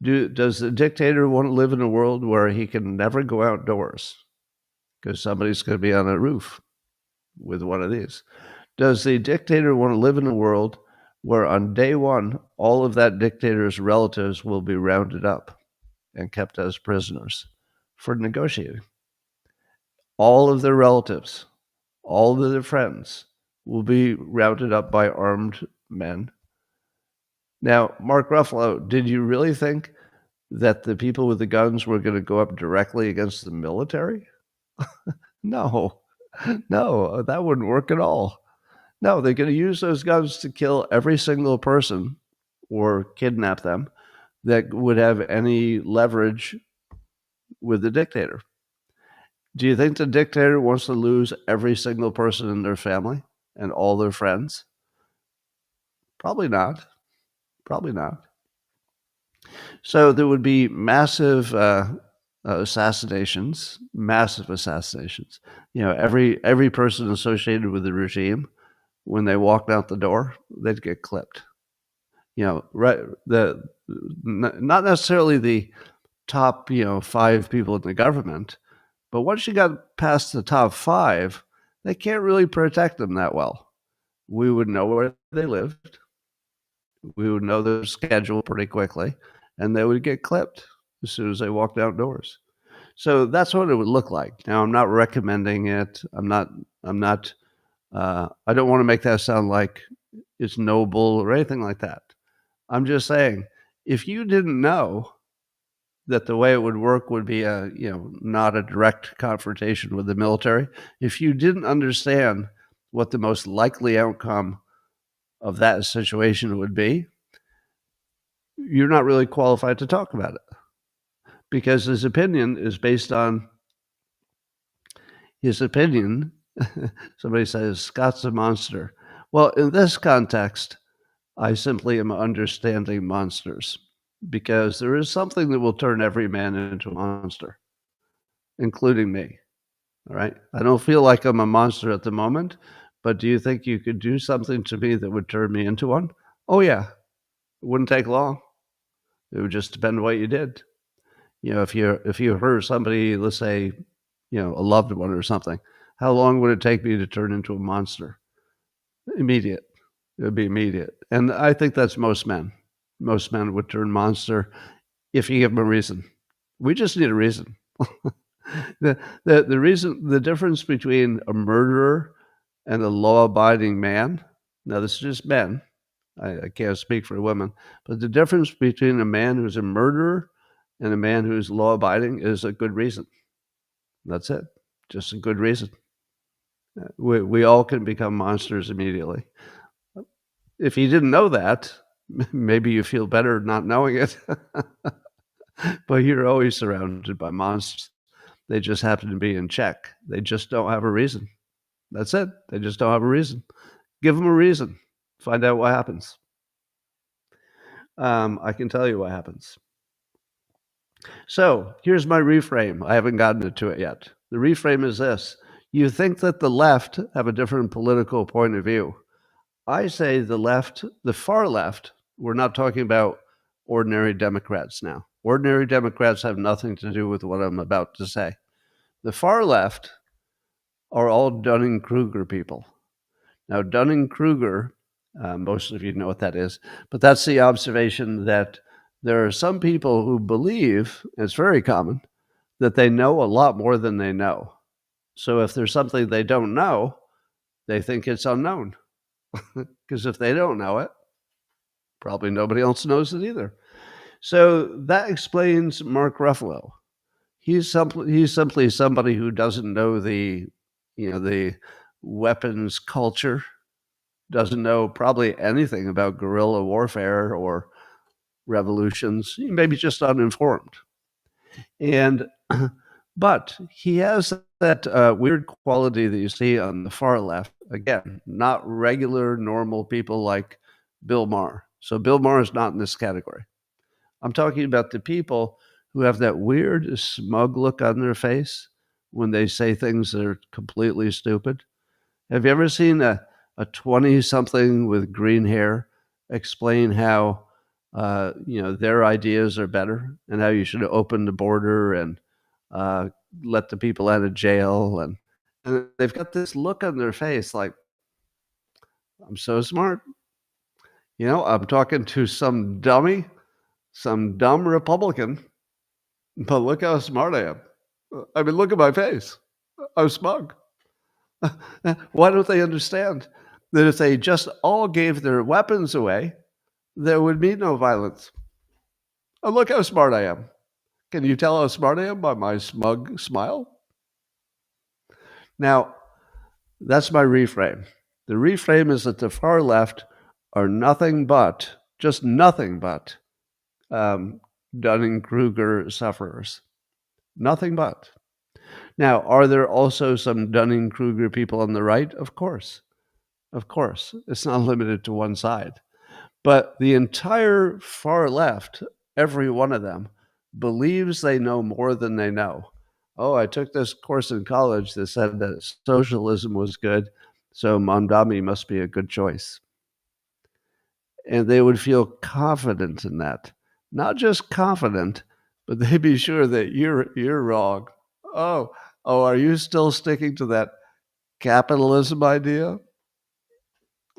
does the dictator want to live in a world where he can never go outdoors because somebody's going to be on a roof with one of these? Does the dictator want to live in a world where on day one, all of that dictator's relatives will be rounded up and kept as prisoners for negotiating? All of their relatives, all of their friends will be rounded up by armed men. Now, Mark Ruffalo, did you really think that the people with the guns were going to go up directly against the military? No, that wouldn't work at all. No, they're going to use those guns to kill every single person or kidnap them that would have any leverage with the dictator. Do you think the dictator wants to lose every single person in their family and all their friends? Probably not. Probably not. So there would be massive assassinations, massive assassinations. Every person associated with the regime, when they walked out the door, they'd get clipped. Right? Not necessarily the top, 5 people in the government, but once you got past the top 5, they can't really protect them that well. We would know where they lived. We would know their schedule pretty quickly, and they would get clipped as soon as they walked outdoors. So that's what it would look like. Now, I'm not recommending it. I don't want to make that sound like it's noble or anything like that. I'm just saying, if you didn't know that the way it would work would be not a direct confrontation with the military, if you didn't understand what the most likely outcome of that situation would be, you're not really qualified to talk about it, because his opinion is based on his opinion. Somebody says Scott's a monster. Well, in this context, I simply am understanding monsters, because there is something that will turn every man into a monster, including me. All right. I don't feel like I'm a monster at the moment, but do you think you could do something to me that would turn me into one? Oh, yeah. It wouldn't take long. It would just depend on what you did. If you hurt somebody, let's say, a loved one or something, how long would it take me to turn into a monster? Immediate. It would be immediate. And I think that's most men. Most men would turn monster if you give them a reason. We just need a reason. The difference between a murderer and a law-abiding man. Now, this is just men. I can't speak for women, but the difference between a man who's a murderer and a man who's law-abiding is a good reason. That's it. Just a good reason. We all can become monsters immediately. If you didn't know that, maybe you feel better not knowing it. But you're always surrounded by monsters. They just happen to be in check. They just don't have a reason. That's it. They just don't have a reason. Give them a reason. Find out what happens. I can tell you what happens. So here's my reframe. I haven't gotten to it yet. The reframe is this. You think that the left have a different political point of view. I say the left, the far left, we're not talking about ordinary Democrats now. Ordinary Democrats have nothing to do with what I'm about to say. The far left are all Dunning-Kruger people. Now, Dunning-Kruger, most of you know what that is, but that's the observation that there are some people who believe, it's very common, that they know a lot more than they know. So if there's something they don't know, they think it's unknown. Because if they don't know it, probably nobody else knows it either. So that explains Mark Ruffalo. He's simply somebody who doesn't know the weapons culture, doesn't know probably anything about guerrilla warfare or revolutions, maybe just uninformed. But he has that weird quality that you see on the far left. Again, not regular, normal people like Bill Maher. So Bill Maher is not in this category. I'm talking about the people who have that weird, smug look on their face when they say things that are completely stupid. Have you ever seen a 20-something with green hair explain how their ideas are better and how you should open the border and let the people out of jail, and they've got this look on their face like, I'm so smart. I'm talking to some dummy, some dumb Republican, but look how smart I am. I mean, look at my face. I'm smug. Why don't they understand that if they just all gave their weapons away, there would be no violence? Oh, look how smart I am. Can you tell how smart I am by my smug smile? Now, that's my reframe. The reframe is that the far left are nothing but Dunning-Kruger sufferers. Nothing but. Now, are there also some Dunning-Kruger people on the right? Of course. Of course. It's not limited to one side. But the entire far left, every one of them, believes they know more than they know. Oh, I took this course in college that said that socialism was good, so Mamdani must be a good choice. And they would feel confident in that. Not just confident, but they'd be sure that you're wrong. Oh, are you still sticking to that capitalism idea?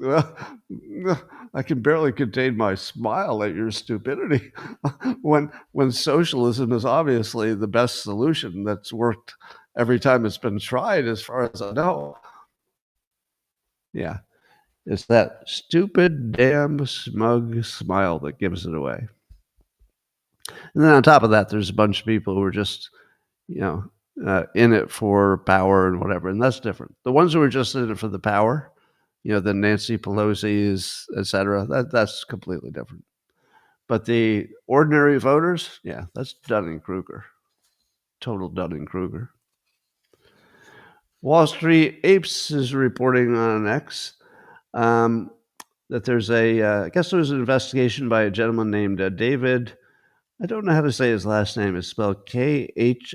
Well, I can barely contain my smile at your stupidity when socialism is obviously the best solution that's worked every time it's been tried, as far as I know. Yeah, it's that stupid, damn, smug smile that gives it away. And then on top of that, there's a bunch of people who are just, in it for power and whatever, and that's different. The ones who are just in it for the power, the Nancy Pelosi's, et cetera, that's completely different. But the ordinary voters, yeah, that's Dunning-Kruger. Total Dunning-Kruger. Wall Street Apes is reporting on X that there's I guess there was an investigation by a gentleman named David. I don't know how to say his last name. It's spelled Khait.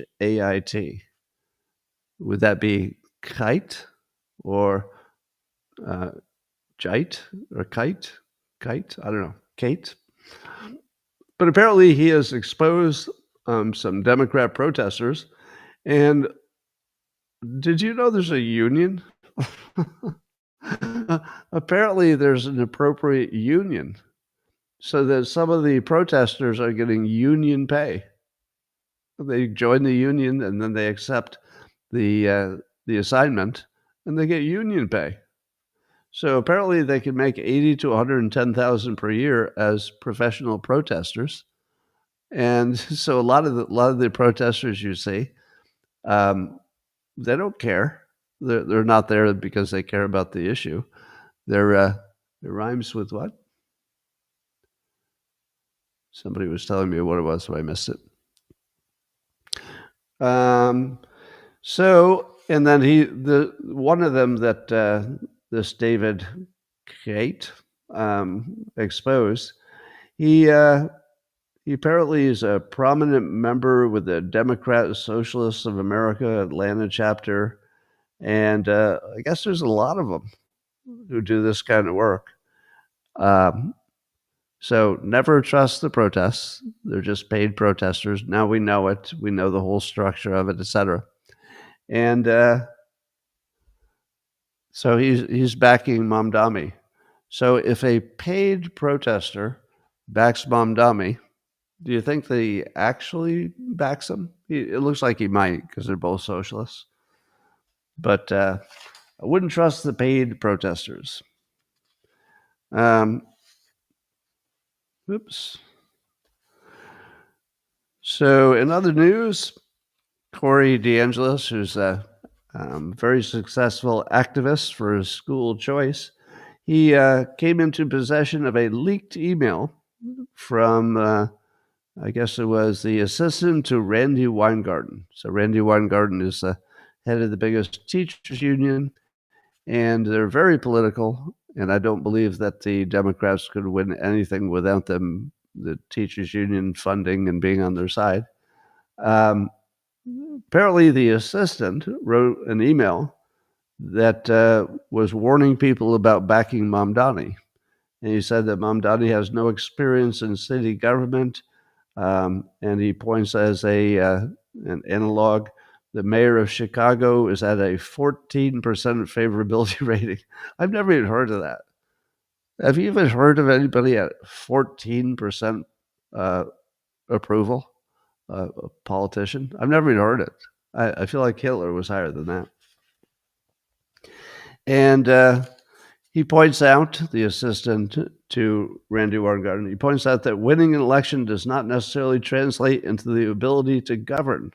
Would that be kite or jite or kite? Kite? I don't know. Kate? But apparently he has exposed some Democrat protesters. And did you know there's a union? Apparently there's an appropriate union so that some of the protesters are getting union pay. They join the union and then they accept the assignment and they get union pay. So apparently they can make 80 to 110,000 per year as professional protesters. And so a lot of the protesters you see, they don't care. They're not there because they care about the issue. It rhymes with what? Somebody was telling me what it was, so I missed it. And then one of them that this David Kate exposed, he apparently is a prominent member with the Democrat Socialists of America Atlanta chapter, and I guess there's a lot of them who do this kind of work. So never trust the protests. They're just paid protesters. Now we know it. We know the whole structure of it, etc. And so he's backing Mamdani. So if a paid protester backs Mamdani, do you think that he actually backs him? It looks like he might because they're both socialists. But I wouldn't trust the paid protesters. Oops. So in other news, Corey DeAngelis, who's a very successful activist for school choice, he came into possession of a leaked email from, I guess it was the assistant to Randy Weingarten. So Randy Weingarten is the head of the biggest teachers union, and they're very political. And I don't believe that the Democrats could win anything without them, the teachers union funding and being on their side. Apparently, the assistant wrote an email that was warning people about backing Mamdani. And he said that Mamdani has no experience in city government. And he points as an analog, the mayor of Chicago is at a 14% favorability rating. I've never even heard of that. Have you even heard of anybody at 14% approval? A politician? I've never even heard it. I feel like Hitler was higher than that. And he points out, the assistant to Randy Weingarten, he points out that winning an election does not necessarily translate into the ability to govern.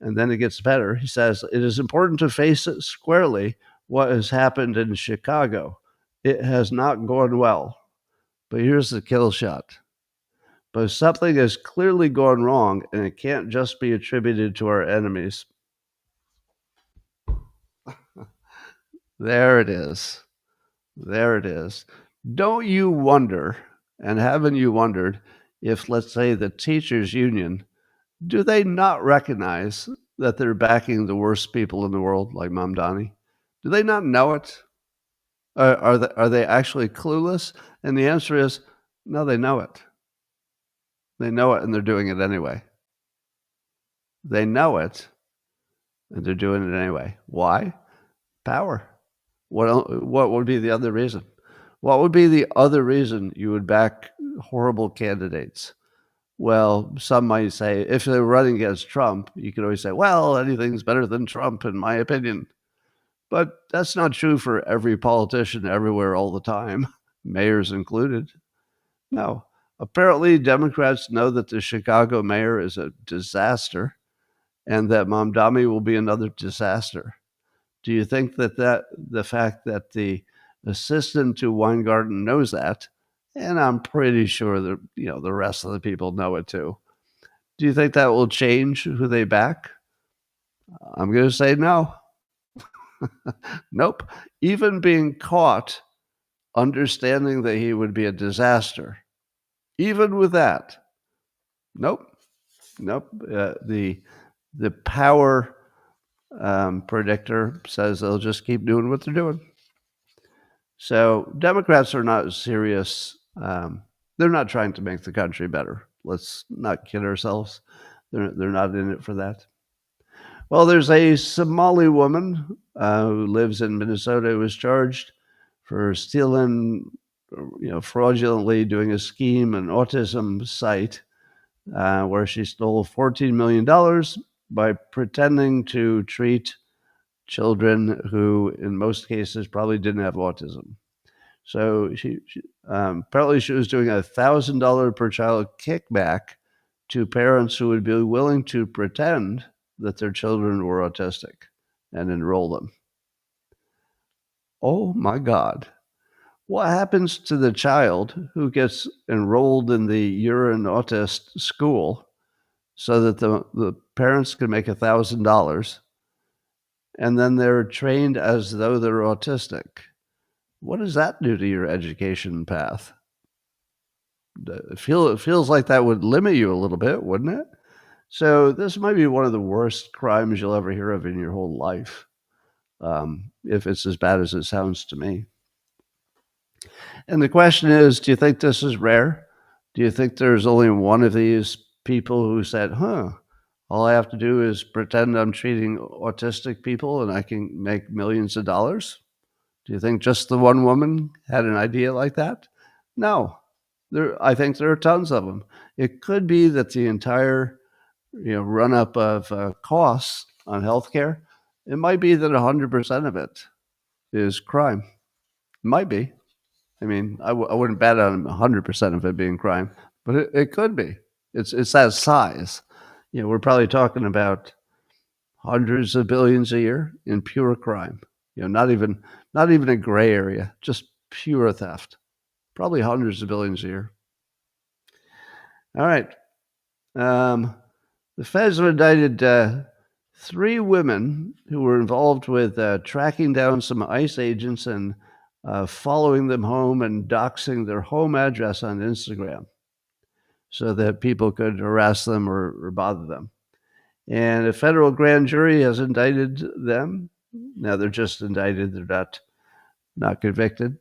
And then it gets better. He says, it is important to face it squarely what has happened in Chicago. It has not gone well. But here's the kill shot. But something has clearly gone wrong, and it can't just be attributed to our enemies. There it is. There it is. Don't you wonder, and haven't you wondered, if, let's say, the teachers union, do they not recognize that they're backing the worst people in the world, like Mamdani? Do they not know it? Are they actually clueless? And the answer is, no, they know it. They know it, and they're doing it anyway. They know it, and they're doing it anyway. Why? Power. What would be the other reason? What would be the other reason you would back horrible candidates? Well, some might say, if they're running against Trump, you can always say, well, anything's better than Trump, in my opinion. But that's not true for every politician everywhere all the time, mayors included. No. Apparently, Democrats know that the Chicago mayor is a disaster and that Mamdani will be another disaster. Do you think that the fact that the assistant to Weingarten knows that, and I'm pretty sure that the rest of the people know it too, do you think that will change who they back? I'm going to say no. Nope. Even being caught, understanding that he would be a disaster, even with that, nope. The power predictor says they'll just keep doing what they're doing. So Democrats are not serious. They're They're not trying to make the country better. Let's not kid ourselves. They're not in it for that. Well, there's a Somali woman who lives in Minnesota who was charged for stealing, fraudulently doing a scheme, an autism site, where she stole $14 million by pretending to treat children who, in most cases, probably didn't have autism. So she apparently she was doing $1,000 per child kickback to parents who would be willing to pretend that their children were autistic and enroll them. Oh my God. What happens to the child who gets enrolled in the You're an Autist school so that the parents can make $1,000 and then they're trained as though they're autistic? What does that do to your education path? It feels like that would limit you a little bit, wouldn't it? So this might be one of the worst crimes you'll ever hear of in your whole life, if it's as bad as it sounds to me. And the question is, do you think this is rare? Do you think there's only one of these people who said, all I have to do is pretend I'm treating autistic people and I can make millions of dollars? Do you think just the one woman had an idea like that? No. I think there are tons of them. It could be that the entire run up of costs on healthcare, it might be that 100% of it is crime. It might be. I mean, I wouldn't bet on 100% of it being crime, but it could be. It's that size. We're probably talking about hundreds of billions a year in pure crime. Not even a gray area, just pure theft. Probably hundreds of billions a year. All right. The feds have indicted 3 women who were involved with tracking down some ICE agents and following them home and doxing their home address on Instagram so that people could harass them or bother them. And a federal grand jury has indicted them. Now they're just indicted, they're not convicted.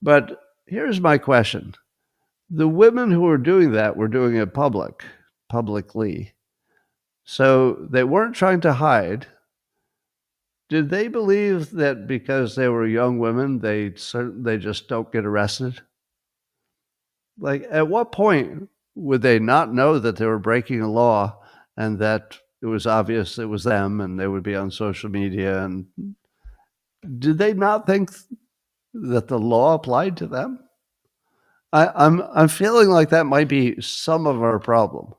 But here's my question. The women who were doing that were doing it publicly. So they weren't trying to hide. Did they believe that because they were young women, they just don't get arrested? Like, at what point would they not know that they were breaking a law and that it was obvious it was them and they would be on social media? And did they not think that the law applied to them? I'm feeling like that might be some of our problem,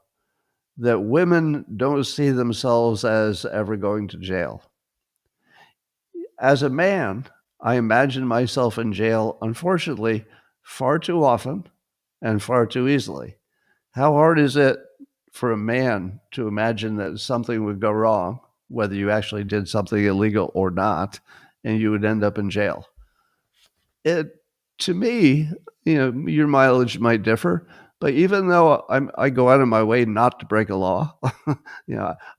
that women don't see themselves as ever going to jail. As a man, I imagine myself in jail, unfortunately, far too often and far too easily. How hard is it for a man to imagine that something would go wrong, whether you actually did something illegal or not, and you would end up in jail? To me, your mileage might differ, but even though I go out of my way not to break a law,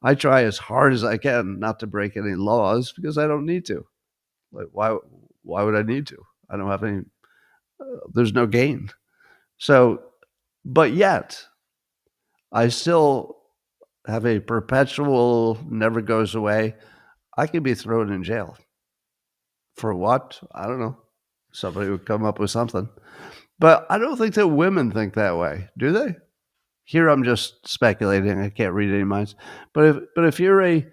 I try as hard as I can not to break any laws because I don't need to. Like, why would I need to? I don't have any, there's no gain. So, but yet, I still have a perpetual, never goes away. I could be thrown in jail. For what? I don't know. Somebody would come up with something. But I don't think that women think that way, do they? Here I'm just speculating. I can't read any minds. But if you're a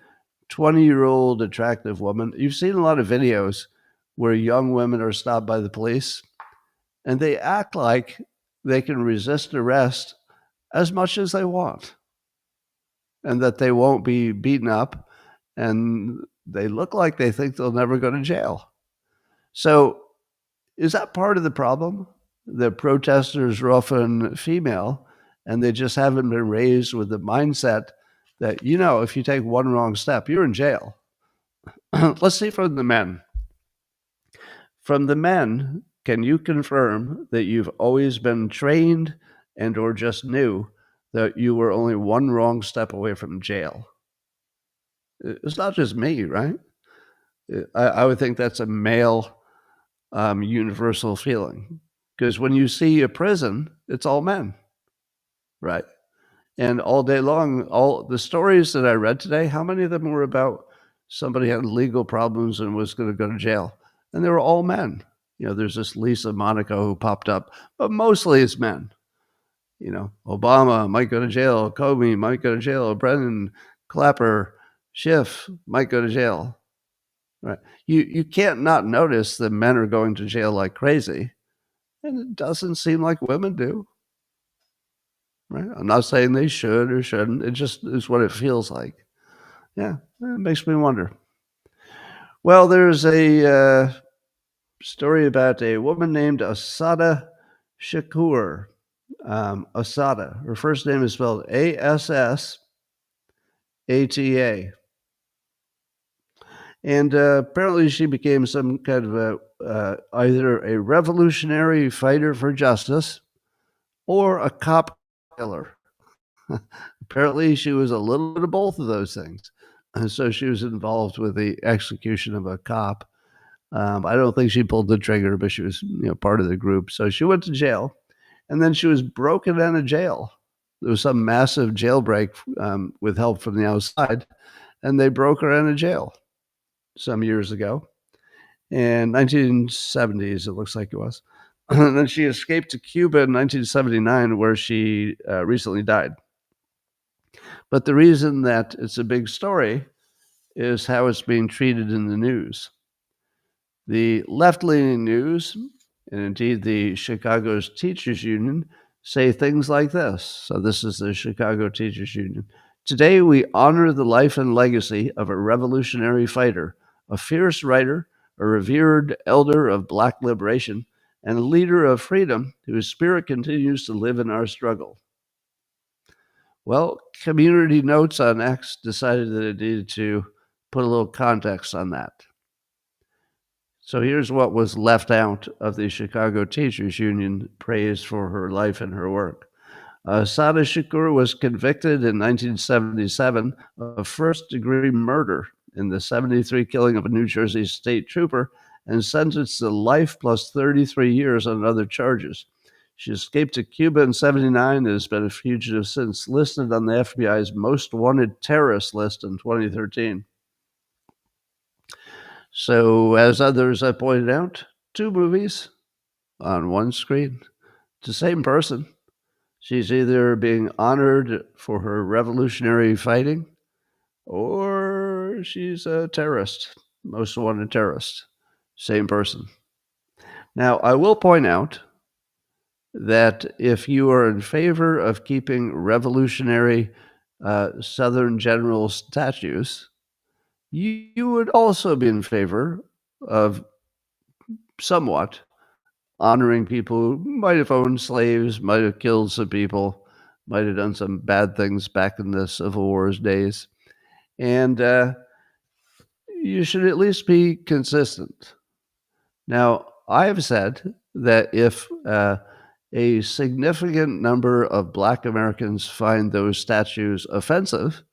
20-year-old attractive woman, you've seen a lot of videos where young women are stopped by the police and they act like they can resist arrest as much as they want and that they won't be beaten up, and they look like they think they'll never go to jail. So is that part of the problem? The protesters are often female and they just haven't been raised with the mindset that, if you take one wrong step, you're in jail. Let's see from the men. From the men, can you confirm that you've always been trained and or just knew that you were only one wrong step away from jail? It's not just me, right? I would think that's a male universal feeling. Because when you see a prison, it's all men, right? And all day long, all the stories that I read today, how many of them were about somebody had legal problems and was going to go to jail? And they were all men. There's this Lisa Monaco who popped up, but mostly it's men. Obama might go to jail. Comey might go to jail. Brennan, Clapper, Schiff might go to jail. Right? You can't not notice that men are going to jail like crazy, and it doesn't seem like women do. Right? I'm not saying they should or shouldn't. It just is what it feels like. Yeah, it makes me wonder. Well, there's a story about a woman named Assada Shakur. Assada. Her first name is spelled Assata. And apparently she became some kind of either a revolutionary fighter for justice or a cop killer. Apparently she was a little bit of both of those things. And so she was involved with the execution of a cop. I don't think she pulled the trigger, but she was part of the group. So she went to jail, and then she was broken out of jail. There was some massive jailbreak with help from the outside, and they broke her out of jail some years ago. In 1970s, it looks like it was. And then she escaped to Cuba in 1979, where she recently died. But the reason that it's a big story is how it's being treated in the news. The left-leaning news, and indeed the Chicago's Teachers Union, say things like this. So this is the Chicago Teachers Union. Today we honor the life and legacy of a revolutionary fighter, a fierce writer, a revered elder of Black liberation, and a leader of freedom whose spirit continues to live in our struggle. Well, Community Notes on X decided that it needed to put a little context on that. So here's what was left out of the Chicago Teachers Union praise for her life and her work. Assada Shakur was convicted in 1977 of first-degree murder in the 1973 killing of a New Jersey state trooper and sentenced to life plus 33 years on other charges. She escaped to Cuba in 1979 and has been a fugitive since, listed on the FBI's most wanted terrorist list in 2013. So, as others have pointed out, 2 movies on one screen. It's the same person. She's either being honored for her revolutionary fighting or she's a terrorist, most wanted terrorist. Same person. Now, I will point out that if you are in favor of keeping revolutionary Southern general statues, you would also be in favor of somewhat honoring people who might have owned slaves, might have killed some people, might have done some bad things back in the Civil War's days. And you should at least be consistent. Now, I have said that if a significant number of Black Americans find those statues offensive,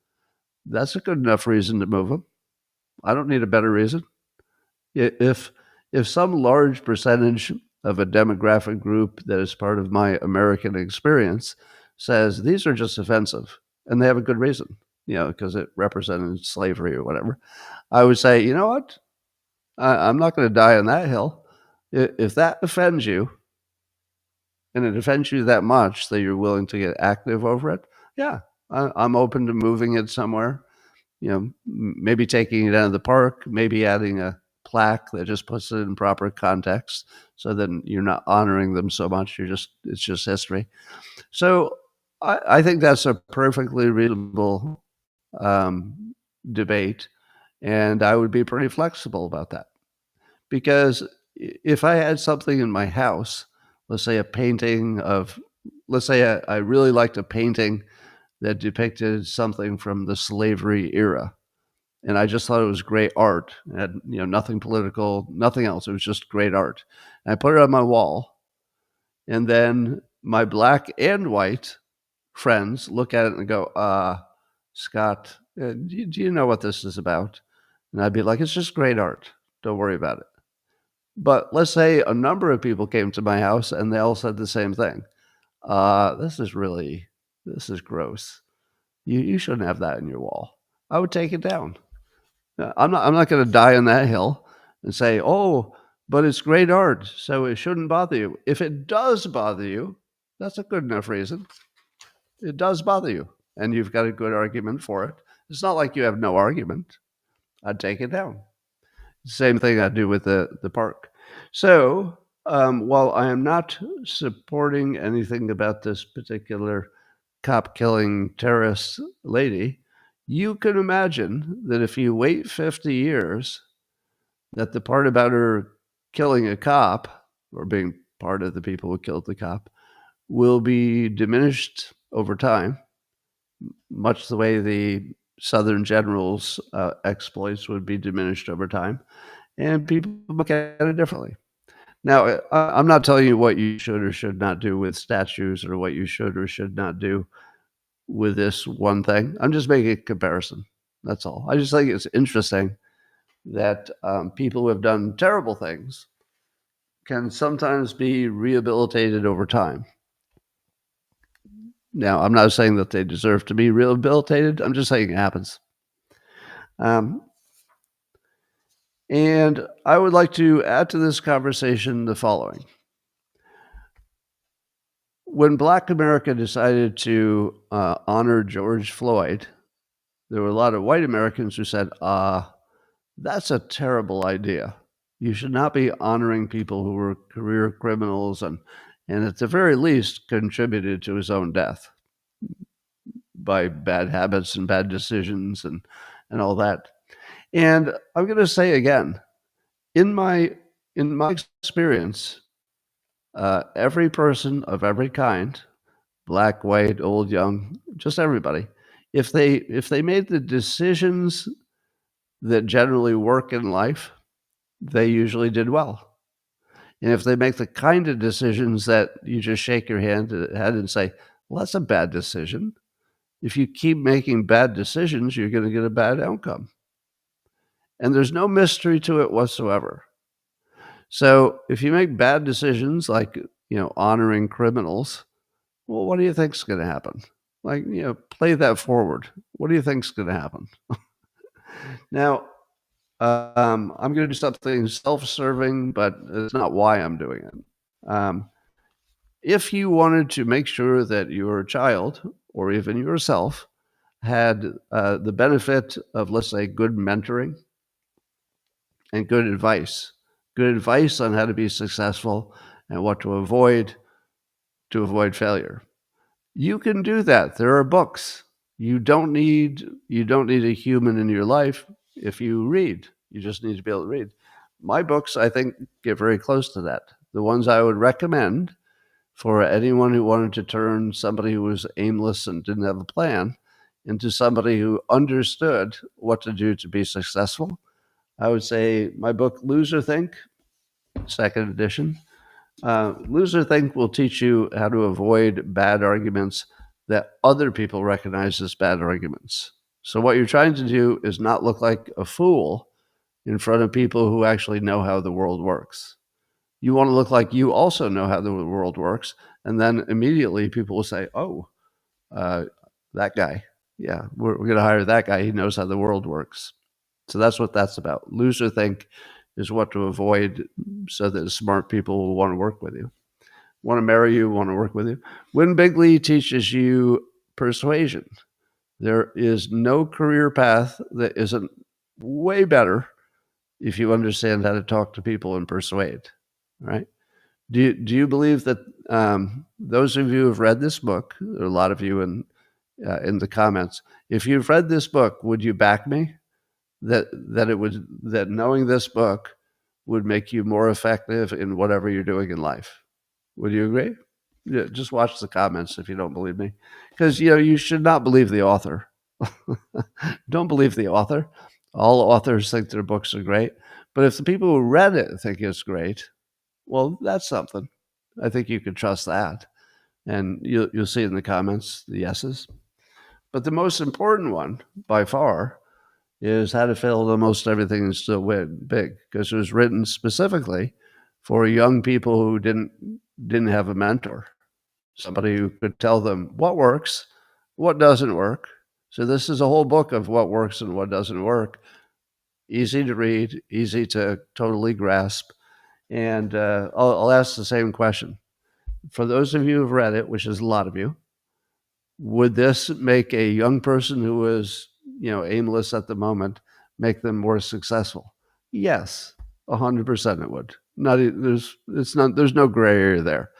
that's a good enough reason to move them. I don't need a better reason. If some large percentage of a demographic group that is part of my American experience says these are just offensive, and they have a good reason, because it represented slavery or whatever, I would say, you know what? I'm not going to die on that hill. If that offends you, and it offends you that much that you're willing to get active over it, yeah, I'm open to moving it somewhere. Maybe taking it out of the park, maybe adding a plaque that just puts it in proper context, so then you're not honoring them so much. It's just history. So I think that's a perfectly reasonable debate, and I would be pretty flexible about that. Because if I had something in my house, let's say a painting of, let's say I really liked a painting that depicted something from the slavery era, and I just thought it was great art. It had, nothing political, nothing else. It was just great art. And I put it on my wall, and then my Black and white friends look at it and go, Scott, do you know what this is about? And I'd be like, it's just great art. Don't worry about it. But let's say a number of people came to my house and they all said the same thing. This is gross. You shouldn't have that in your wall. I would take it down. I'm not going to die on that hill and say, oh, but it's great art, so it shouldn't bother you. If it does bother you, that's a good enough reason. It does bother you, and you've got a good argument for it. It's not like you have no argument. I'd take it down. Same thing I do with the park. So while I am not supporting anything about this particular cop killing terrorist lady, you can imagine that if you wait 50 years, that the part about her killing a cop or being part of the people who killed the cop will be diminished over time, much the way the Southern generals' exploits would be diminished over time, and people look at it differently. Now, I'm not telling you what you should or should not do with statues or what you should or should not do with this one thing. I'm just making a comparison. That's all. I just think it's interesting that people who have done terrible things can sometimes be rehabilitated over time. Now, I'm not saying that they deserve to be rehabilitated. I'm just saying it happens. And I would like to add to this conversation the following. When Black America decided to honor George Floyd, there were a lot of white Americans who said, that's a terrible idea. You should not be honoring people who were career criminals and at the very least contributed to his own death by bad habits and bad decisions and all that. And I'm going to say again, in my experience, every person of every kind, black, white, old, young, just everybody, if they made the decisions that generally work in life, they usually did well. And if they make the kind of decisions that you just shake your head and say, well, that's a bad decision. If you keep making bad decisions, you're going to get a bad outcome. And there's no mystery to it whatsoever. So if you make bad decisions like, honoring criminals, well, what do you think's going to happen? Like, play that forward. What do you think's going to happen? Now, I'm going to do something self-serving, but it's not why I'm doing it. If you wanted to make sure that your child or even yourself had the benefit of, let's say, good mentoring and good advice on how to be successful and what to avoid failure, you can do that. There are books. You don't need a human in your life if you read. You just need to be able to read. My books, I think, get very close to that. The ones I would recommend for anyone who wanted to turn somebody who was aimless and didn't have a plan into somebody who understood what to do to be successful, I would say my book, Lose or Think, second edition. Lose or Think will teach you how to avoid bad arguments that other people recognize as bad arguments. So what you're trying to do is not look like a fool in front of people who actually know how the world works. You want to look like you also know how the world works, and then immediately people will say, oh, that guy. Yeah, we're going to hire that guy. He knows how the world works. So that's what that's about. Lose or Think is what to avoid so that smart people will want to work with you, want to marry you, want to work with you. Win Bigly teaches you persuasion. There is no career path that isn't way better if you understand how to talk to people and persuade, right? Do you believe that those of you who have read this book, there are a lot of you in the comments, if you've read this book, would you back me that knowing this book would make you more effective in whatever you're doing in life? Would you agree? Yeah, just watch the comments if you don't believe me, because you should not believe the author. Don't believe the author. All authors think their books are great, but if the people who read it think it's great, well, that's something. I think you could trust that, and you'll see in the comments the yeses. But the most important one, by far, is How to Fail at Almost Everything and Still Win Big, because it was written specifically for young people who didn't have a mentor, somebody who could tell them what works, what doesn't work. So this is a whole book of what works and what doesn't work. Easy to read, easy to totally grasp. And I'll ask the same question. For those of you who've read it, which is a lot of you, would this make a young person who is, aimless at the moment, make them more successful? Yes, 100% it would. There's no gray area there.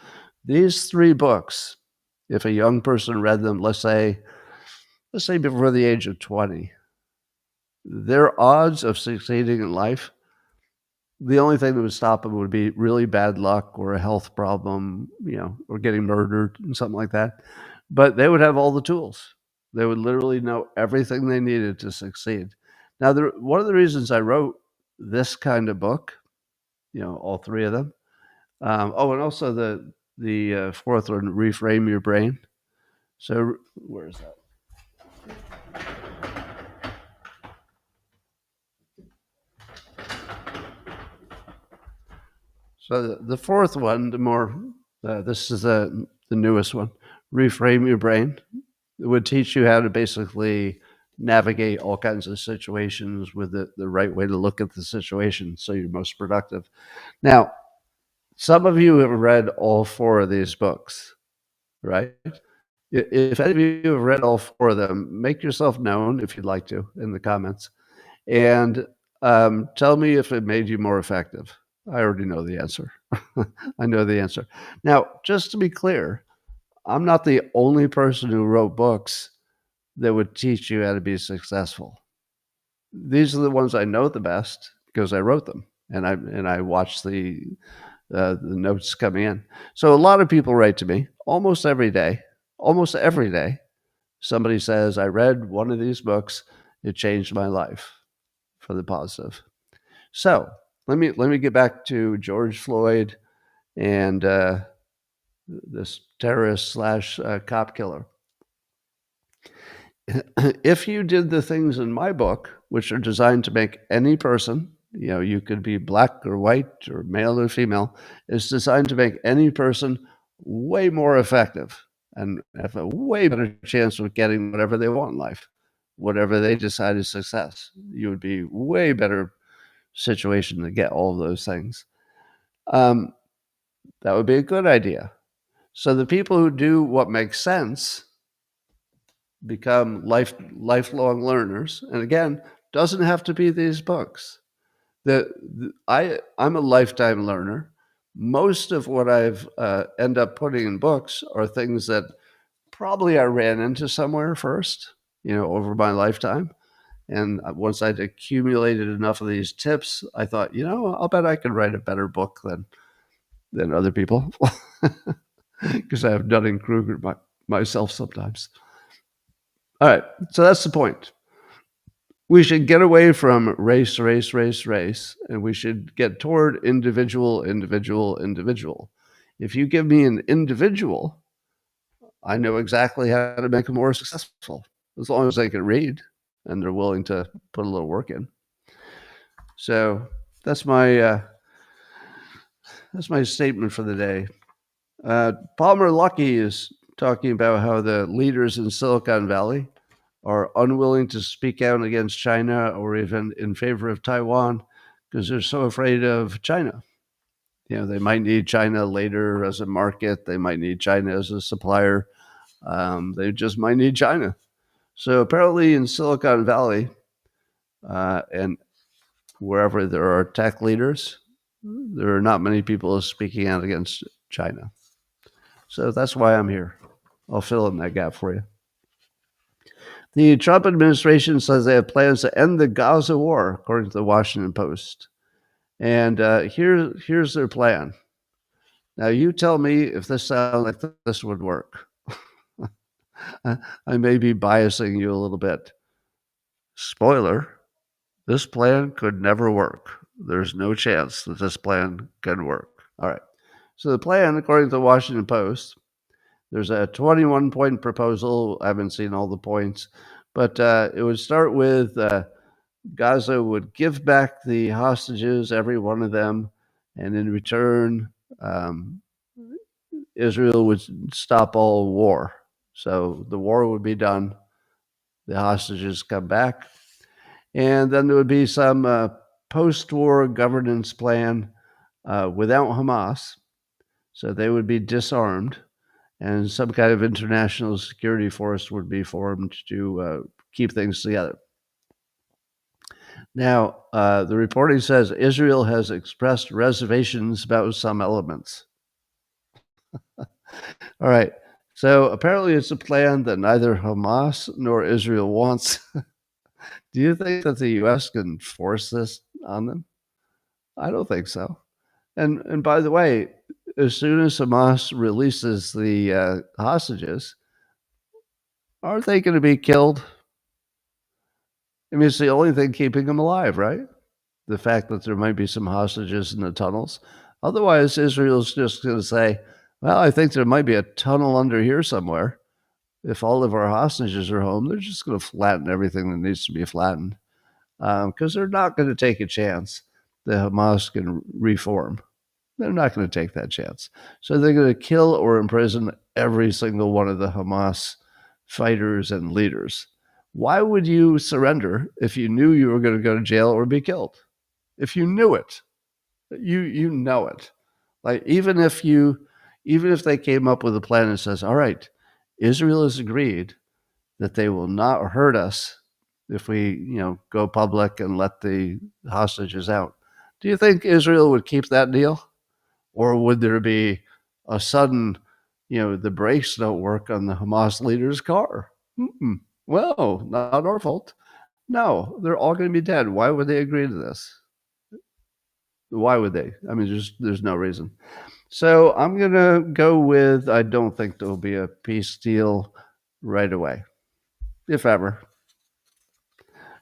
These 3 books, if a young person read them, let's say before the age of 20, their odds of succeeding in life, the only thing that would stop them would be really bad luck or a health problem, or getting murdered and something like that. But they would have all the tools. They would literally know everything they needed to succeed. Now, one of the reasons I wrote this kind of book, all 3 of them. And also the 4th one, Reframe Your Brain. So where is that? So the 4th one, this is the newest one, Reframe Your Brain. It would teach you how to basically navigate all kinds of situations with the right way to look at the situation so you're most productive. Now, some of you have read all 4 of these books, right? If any of you have read all 4 of them, make yourself known if you'd like to in the comments, and tell me if it made you more effective. I already know the answer. I know the answer. Now, just to be clear, I'm not the only person who wrote books that would teach you how to be successful. These are the ones I know the best because I wrote them, and I watched the notes coming in. So a lot of people write to me almost every day. Almost every day, somebody says, "I read one of these books. It changed my life for the positive." So let me get back to George Floyd and this terrorist / cop killer. If you did the things in my book, which are designed to make any person, you could be black or white or male or female, is designed to make any person way more effective and have a way better chance of getting whatever they want in life, whatever they decide is success. You would be way better situation to get all of those things. That would be a good idea. So the people who do what makes sense become lifelong learners. And again, doesn't have to be these books. I'm a lifetime learner. Most of what I've end up putting in books are things that probably I ran into somewhere first, over my lifetime. And once I'd accumulated enough of these tips, I thought, I'll bet I can write a better book than other people, because I have Dunning-Kruger myself sometimes. All right, so that's the point. We should get away from race, and we should get toward individual. If you give me an individual, I know exactly how to make them more successful, as long as they can read and they're willing to put a little work in. So that's my statement for the day. Palmer Luckey is talking about how the leaders in Silicon Valley are unwilling to speak out against China or even in favor of Taiwan because they're so afraid of China. They might need China later as a market. They might need China as a supplier. They just might need China. So apparently in Silicon Valley and wherever there are tech leaders, there are not many people speaking out against China. So that's why I'm here. I'll fill in that gap for you. The Trump administration says they have plans to end the Gaza war, according to the Washington Post. And here's their plan. Now, you tell me if this sounds like this would work. I may be biasing you a little bit. Spoiler, this plan could never work. There's no chance that this plan can work. All right. So the plan, according to the Washington Post, there's a 21-point proposal. I haven't seen all the points, but it would start with Gaza would give back the hostages, every one of them, And in return, Israel would stop all war. So the war would be done, the hostages come back, and then there would be some post-war governance plan without Hamas. So they would be disarmed, and some kind of international security force would be formed to keep things together. Now, the reporting says Israel has expressed reservations about some elements. All right. So apparently it's a plan that neither Hamas nor Israel wants. Do you think that the U.S. can force this on them? I don't think so. And by the way, as soon as Hamas releases the hostages, aren't they going to be killed? I mean, it's the only thing keeping them alive, right? The fact that there might be some hostages in the tunnels. Otherwise, Israel's just going to say, well, I think there might be a tunnel under here somewhere. If all of our hostages are home, they're just going to flatten everything that needs to be flattened because they're not going to take a chance that Hamas can reform. They're not going to take that chance. So they're going to kill or imprison every single one of the Hamas fighters and leaders. Why would you surrender if you knew you were going to go to jail or be killed? If you knew it, you know it. Like even if they came up with a plan that says, all right, Israel has agreed that they will not hurt us if we, go public and let the hostages out. Do you think Israel would keep that deal? Or would there be a sudden, the brakes don't work on the Hamas leader's car? Well, not our fault. No, they're all going to be dead. Why would they agree to this? Why would they? I mean, there's no reason. So I'm going to go with I don't think there will be a peace deal right away, if ever.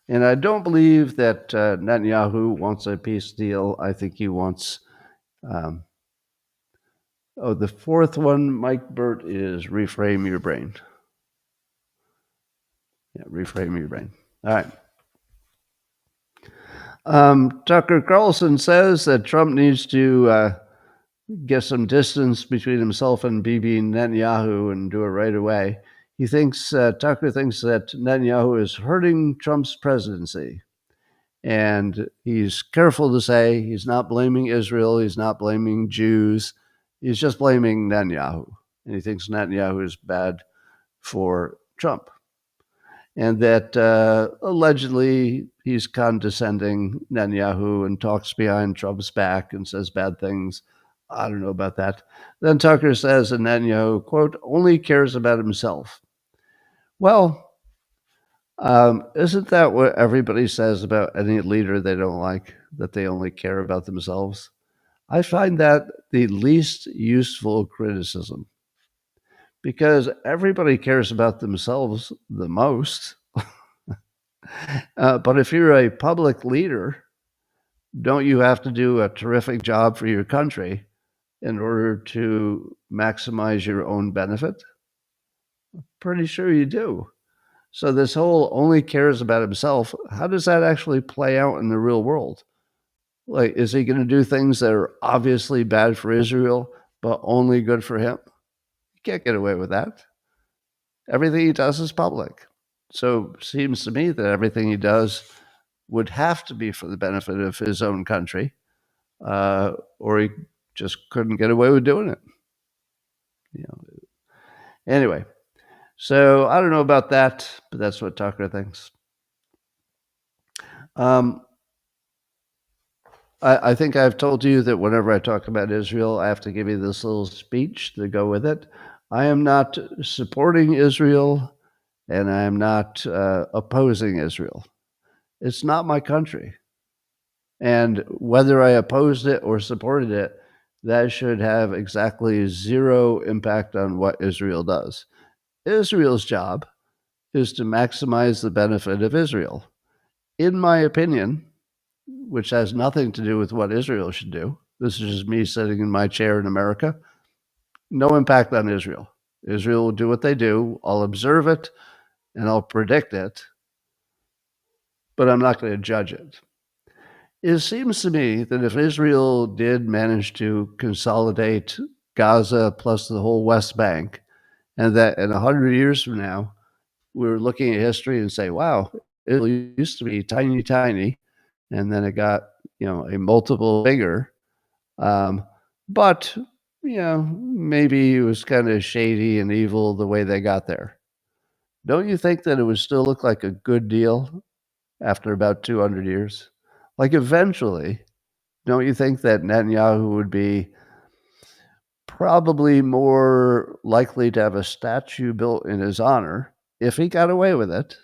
And I don't believe that Netanyahu wants a peace deal. I think he wants... the fourth one, Mike Burt, is reframe your brain. Yeah, reframe your brain. All right. Tucker Carlson says that Trump needs to get some distance between himself and Bibi Netanyahu and do it right away. Tucker thinks that Netanyahu is hurting Trump's presidency. And he's careful to say he's not blaming Israel. He's not blaming Jews. He's just blaming Netanyahu. And he thinks Netanyahu is bad for Trump. And that allegedly he's condescending Netanyahu and talks behind Trump's back and says bad things. I don't know about that. Then Tucker says that Netanyahu, quote, only cares about himself. Well, isn't that what everybody says about any leader they don't like, that they only care about themselves? I find that the least useful criticism, because everybody cares about themselves the most. But if you're a public leader, don't you have to do a terrific job for your country in order to maximize your own benefit? Pretty sure you do. So this whole only cares about himself, how does that actually play out in the real world? Like, is he going to do things that are obviously bad for Israel, but only good for him? You can't get away with that. Everything he does is public. So it seems to me that everything he does would have to be for the benefit of his own country, or he just couldn't get away with doing it. Anyway, so I don't know about that, but that's what Tucker thinks. I think I've told you that whenever I talk about Israel, I have to give you this little speech to go with it. I am not supporting Israel, and I am not opposing Israel. It's not my country. And whether I opposed it or supported it, that should have exactly zero impact on what Israel does. Israel's job is to maximize the benefit of Israel. In my opinion, which has nothing to do with what Israel should do. This is just me sitting in my chair in America. No impact on Israel. Israel will do what they do. I'll observe it and I'll predict it, but I'm not going to judge it. It seems to me that if Israel did manage to consolidate Gaza plus the whole West Bank, and that in 100 years from now, we're looking at history and say, wow, it used to be tiny, tiny, and then it got, a multiple bigger. But, maybe it was kind of shady and evil the way they got there. Don't you think that it would still look like a good deal after about 200 years? Like eventually, don't you think that Netanyahu would be probably more likely to have a statue built in his honor if he got away with it?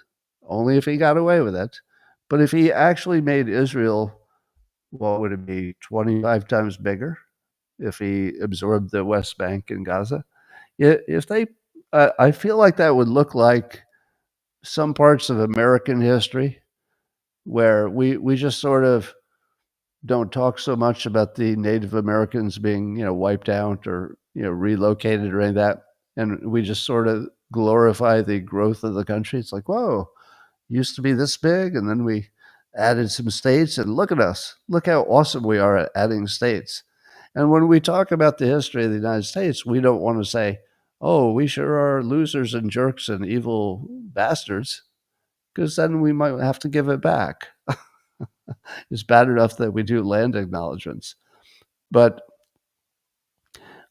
Only if he got away with it. But if he actually made Israel, what would it be, 25 times bigger if he absorbed the West Bank and Gaza? If they, I feel like that would look like some parts of American history where we just sort of don't talk so much about the Native Americans being, wiped out or, relocated or any of that. And we just sort of glorify the growth of the country. It's like, whoa, used to be this big. And then we added some states and look at us. Look how awesome we are at adding states. And when we talk about the history of the United States, we don't want to say, oh, we sure are losers and jerks and evil bastards, because then we might have to give it back. It's bad enough that we do land acknowledgments. But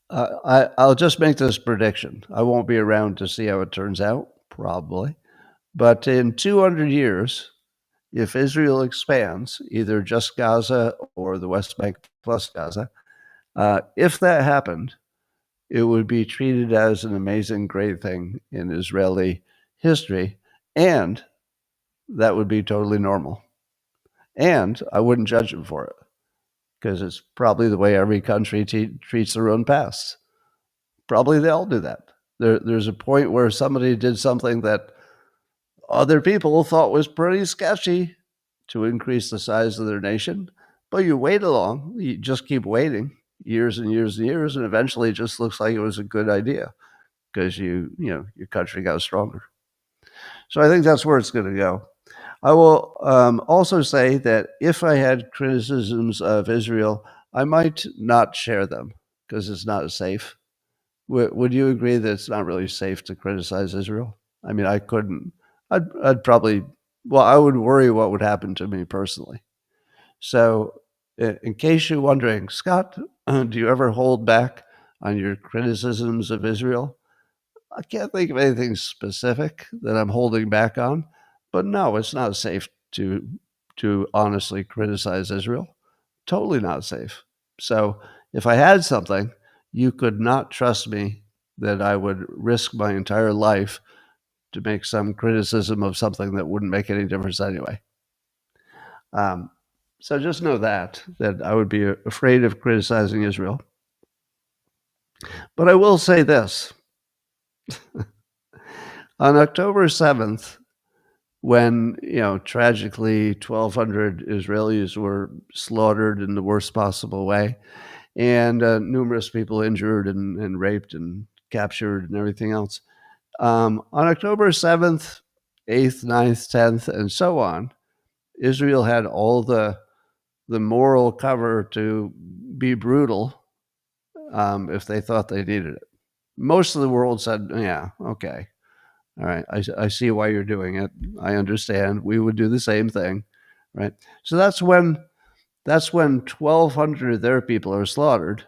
I'll just make this prediction. I won't be around to see how it turns out, probably. But in 200 years, if Israel expands, either just Gaza or the West Bank plus Gaza, if that happened, it would be treated as an amazing, great thing in Israeli history, and that would be totally normal. And I wouldn't judge them for it, because it's probably the way every country treats their own past. Probably they all do that. There's a point where somebody did something that other people thought was pretty sketchy to increase the size of their nation, but you wait along, you just keep waiting years and years and years, and eventually it just looks like it was a good idea because your country got stronger. So I think that's where it's going to go. I will also say that if I had criticisms of Israel, I might not share them because it's not safe. Would you agree that it's not really safe to criticize Israel? I mean, I couldn't. I'd probably. Well, I would worry what would happen to me personally. So, in case you're wondering, Scott, do you ever hold back on your criticisms of Israel? I can't think of anything specific that I'm holding back on, but no, it's not safe to honestly criticize Israel. Totally not safe. So if I had something, you could not trust me that I would risk my entire life to make some criticism of something that wouldn't make any difference anyway. So just know that I would be afraid of criticizing Israel. But I will say this. On October 7th, when, tragically 1,200 Israelis were slaughtered in the worst possible way, and numerous people injured and raped and captured and everything else. On October 7th, 8th, 9th, 10th, and so on, Israel had all the moral cover to be brutal if they thought they needed it. Most of the world said, yeah, okay. All right, I see why you're doing it. I understand. We would do the same thing, right? So that's when 1,200 of their people are slaughtered,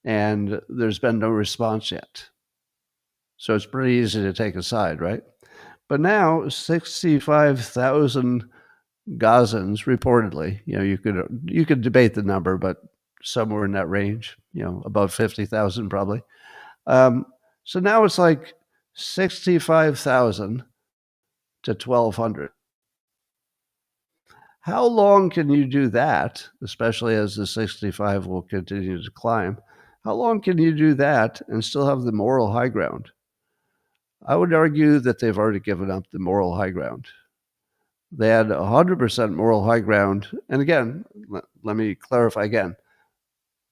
and there's been no response yet. So it's pretty easy to take a side, right? But now 65,000 Gazans reportedly, you could debate the number, but somewhere in that range, above 50,000 probably. So now it's like 65,000 to 1,200. How long can you do that, especially as the 65 will continue to climb? How long can you do that and still have the moral high ground? I would argue that they've already given up the moral high ground. They had 100% moral high ground. And again, let me clarify again.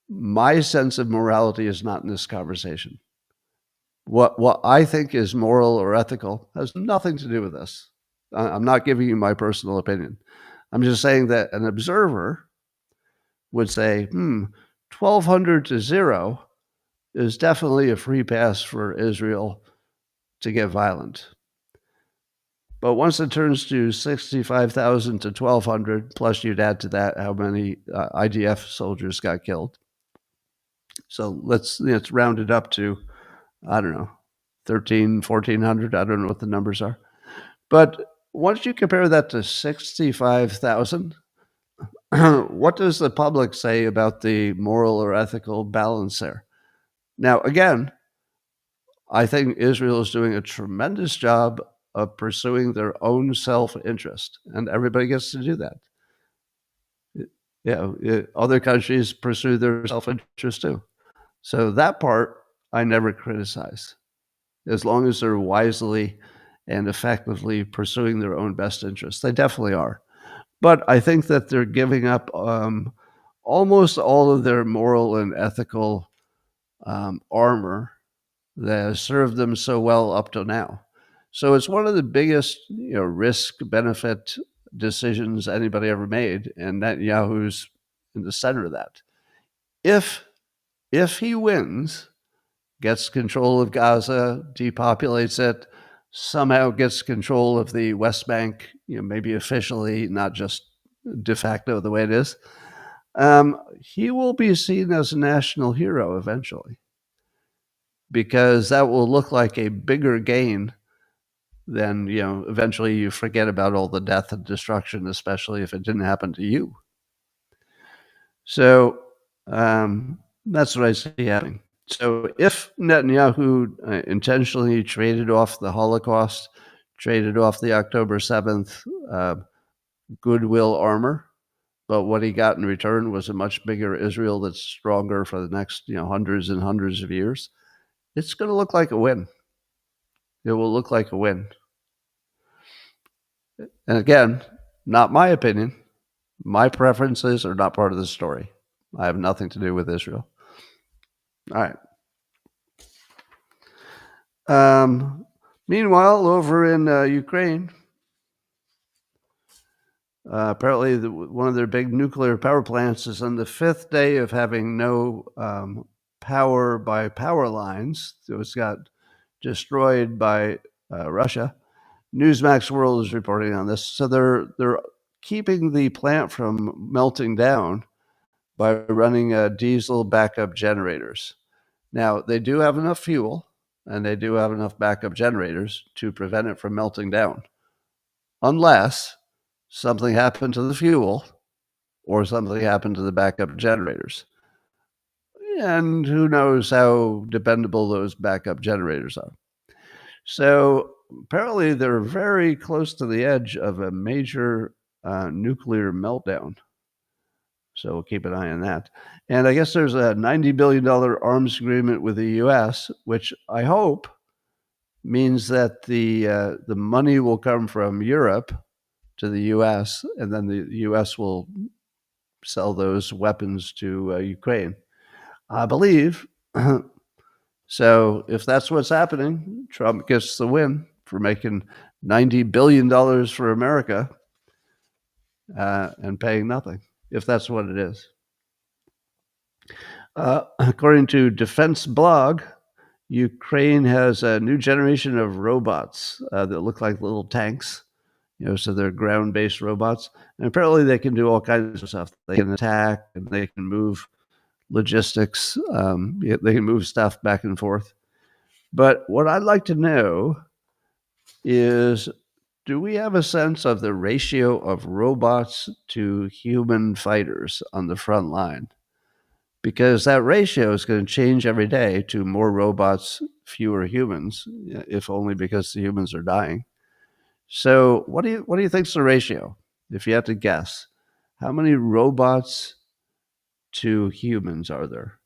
My sense of morality is not in this conversation. What I think is moral or ethical has nothing to do with this. I'm not giving you my personal opinion. I'm just saying that an observer would say, 1,200 to 0 is definitely a free pass for Israel to get violent. But once it turns to 65,000 to 1,200, plus you'd add to that how many IDF soldiers got killed. So let's round it up to, I don't know, 1,400. I don't know what the numbers are. But once you compare that to 65,000, what does the public say about the moral or ethical balance there? Now, again, I think Israel is doing a tremendous job of pursuing their own self-interest, and everybody gets to do that. Other countries pursue their self-interest too. So that part I never criticize, as long as they're wisely and effectively pursuing their own best interests. They definitely are. But I think that they're giving up almost all of their moral and ethical armor that has served them so well up till now. So it's one of the biggest, risk-benefit decisions anybody ever made, and Netanyahu's in the center of that. If he wins, gets control of Gaza, depopulates it, somehow gets control of the West Bank, maybe officially, not just de facto the way it is, he will be seen as a national hero eventually, because that will look like a bigger gain than, eventually you forget about all the death and destruction, especially if it didn't happen to you. So that's what I see happening. So if Netanyahu intentionally traded off the Holocaust, traded off the October 7th goodwill armor, but what he got in return was a much bigger Israel that's stronger for the next hundreds and hundreds of years, it's going to look like a win. It will look like a win. And again, not my opinion. My preferences are not part of the story. I have nothing to do with Israel. All right. Meanwhile, over in Ukraine, apparently one of their big nuclear power plants is on the 5th day of having no power by power lines. It was got destroyed by Russia. Newsmax World is reporting on this. So they're keeping the plant from melting down by running diesel backup generators. Now, they do have enough fuel, and they do have enough backup generators to prevent it from melting down, unless something happened to the fuel or something happened to the backup generators. And who knows how dependable those backup generators are. So apparently they're very close to the edge of a major nuclear meltdown. So we'll keep an eye on that. And I guess there's a $90 billion arms agreement with the U.S., which I hope means that the money will come from Europe to the U.S., and then the U.S. will sell those weapons to Ukraine, I believe. So if that's what's happening, Trump gets the win for making $90 billion for America and paying nothing, if that's what it is. According to Defense Blog, Ukraine has a new generation of robots that look like little tanks. So they're ground-based robots. And apparently they can do all kinds of stuff. They can attack, and they can move logistics. They can move stuff back and forth. But what I'd like to know is, do we have a sense of the ratio of robots to human fighters on the front line? Because that ratio is going to change every day to more robots, fewer humans, if only because the humans are dying. So what do you think's the ratio? If you had to guess, how many robots to humans are there?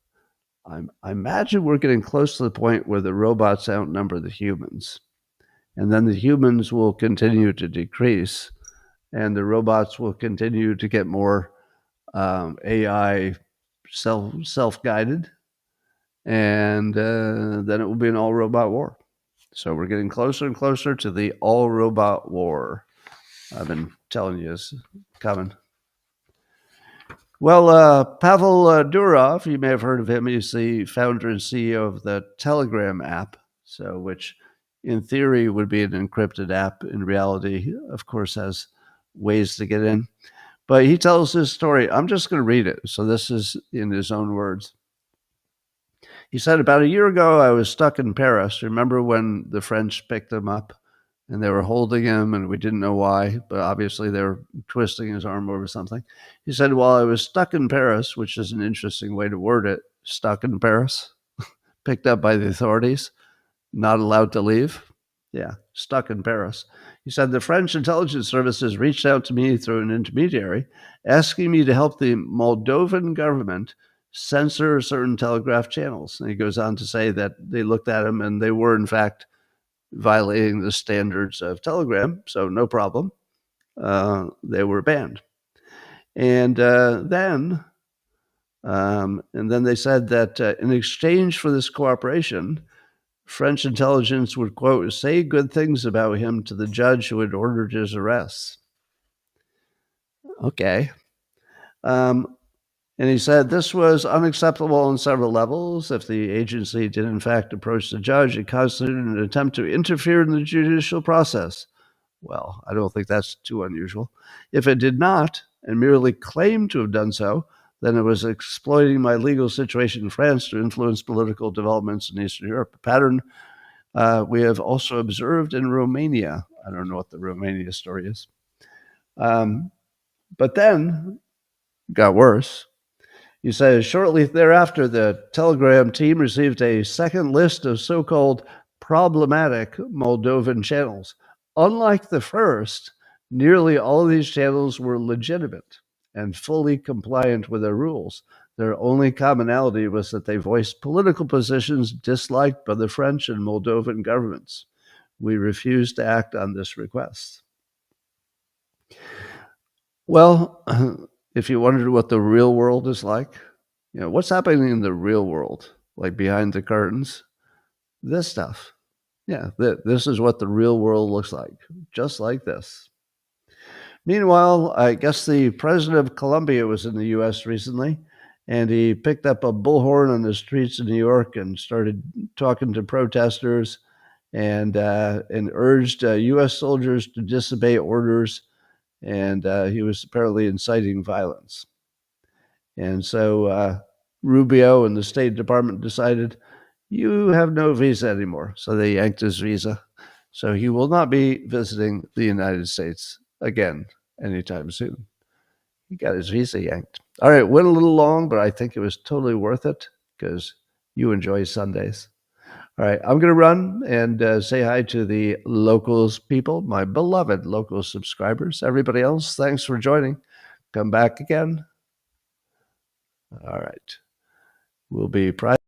I imagine we're getting close to the point where the robots outnumber the humans, and then the humans will continue to decrease, and the robots will continue to get more AI self-guided, and then it will be an all-robot war. So we're getting closer and closer to the all-robot war. I've been telling you is coming. Well, Pavel Durov, you may have heard of him. He's the founder and CEO of the Telegram app, so which in theory would be an encrypted app. In reality, of course, has ways to get in. But he tells his story. I'm just going to read it. So this is in his own words. He said, about a year ago, I was stuck in Paris. Remember when the French picked him up and they were holding him and we didn't know why, but obviously they were twisting his arm over something. He said, while I was stuck in Paris, which is an interesting way to word it, stuck in Paris, picked up by the authorities, not allowed to leave. Yeah, stuck in Paris. He said, the French intelligence services reached out to me through an intermediary, asking me to help the Moldovan government censor certain telegraph channels. And he goes on to say that they looked at him and they were, in fact, violating the standards of Telegram, so no problem. They were banned. And then they said that in exchange for this cooperation, French intelligence would, quote, say good things about him to the judge who had ordered his arrest. Okay. And he said this was unacceptable on several levels. If the agency did, in fact, approach the judge, it constituted an attempt to interfere in the judicial process. Well, I don't think that's too unusual. If it did not, and merely claimed to have done so, then it was exploiting my legal situation in France to influence political developments in Eastern Europe, a pattern we have also observed in Romania. I don't know what the Romania story is. But then it got worse. He says, shortly thereafter, the Telegram team received a second list of so-called problematic Moldovan channels. Unlike the first, nearly all of these channels were legitimate and fully compliant with their rules. Their only commonality was that they voiced political positions disliked by the French and Moldovan governments. We refuse to act on this request. Well, if you wondered what the real world is like, you know, what's happening in the real world, like behind the curtains? This stuff. Yeah, this is what the real world looks like, just like this. Meanwhile, I guess the president of Colombia was in the U.S. recently, and he picked up a bullhorn on the streets of New York and started talking to protesters and urged U.S. soldiers to disobey orders, and he was apparently inciting violence. And so Rubio and the State Department decided, you have no visa anymore. So they yanked his visa. So he will not be visiting the United States again anytime soon. He got his visa yanked. All right, went a little long, but I think it was totally worth it because you enjoy Sundays. All right, I'm going to run and say hi to the Locals people, my beloved local subscribers. Everybody else, thanks for joining. Come back again. All right. We'll be private.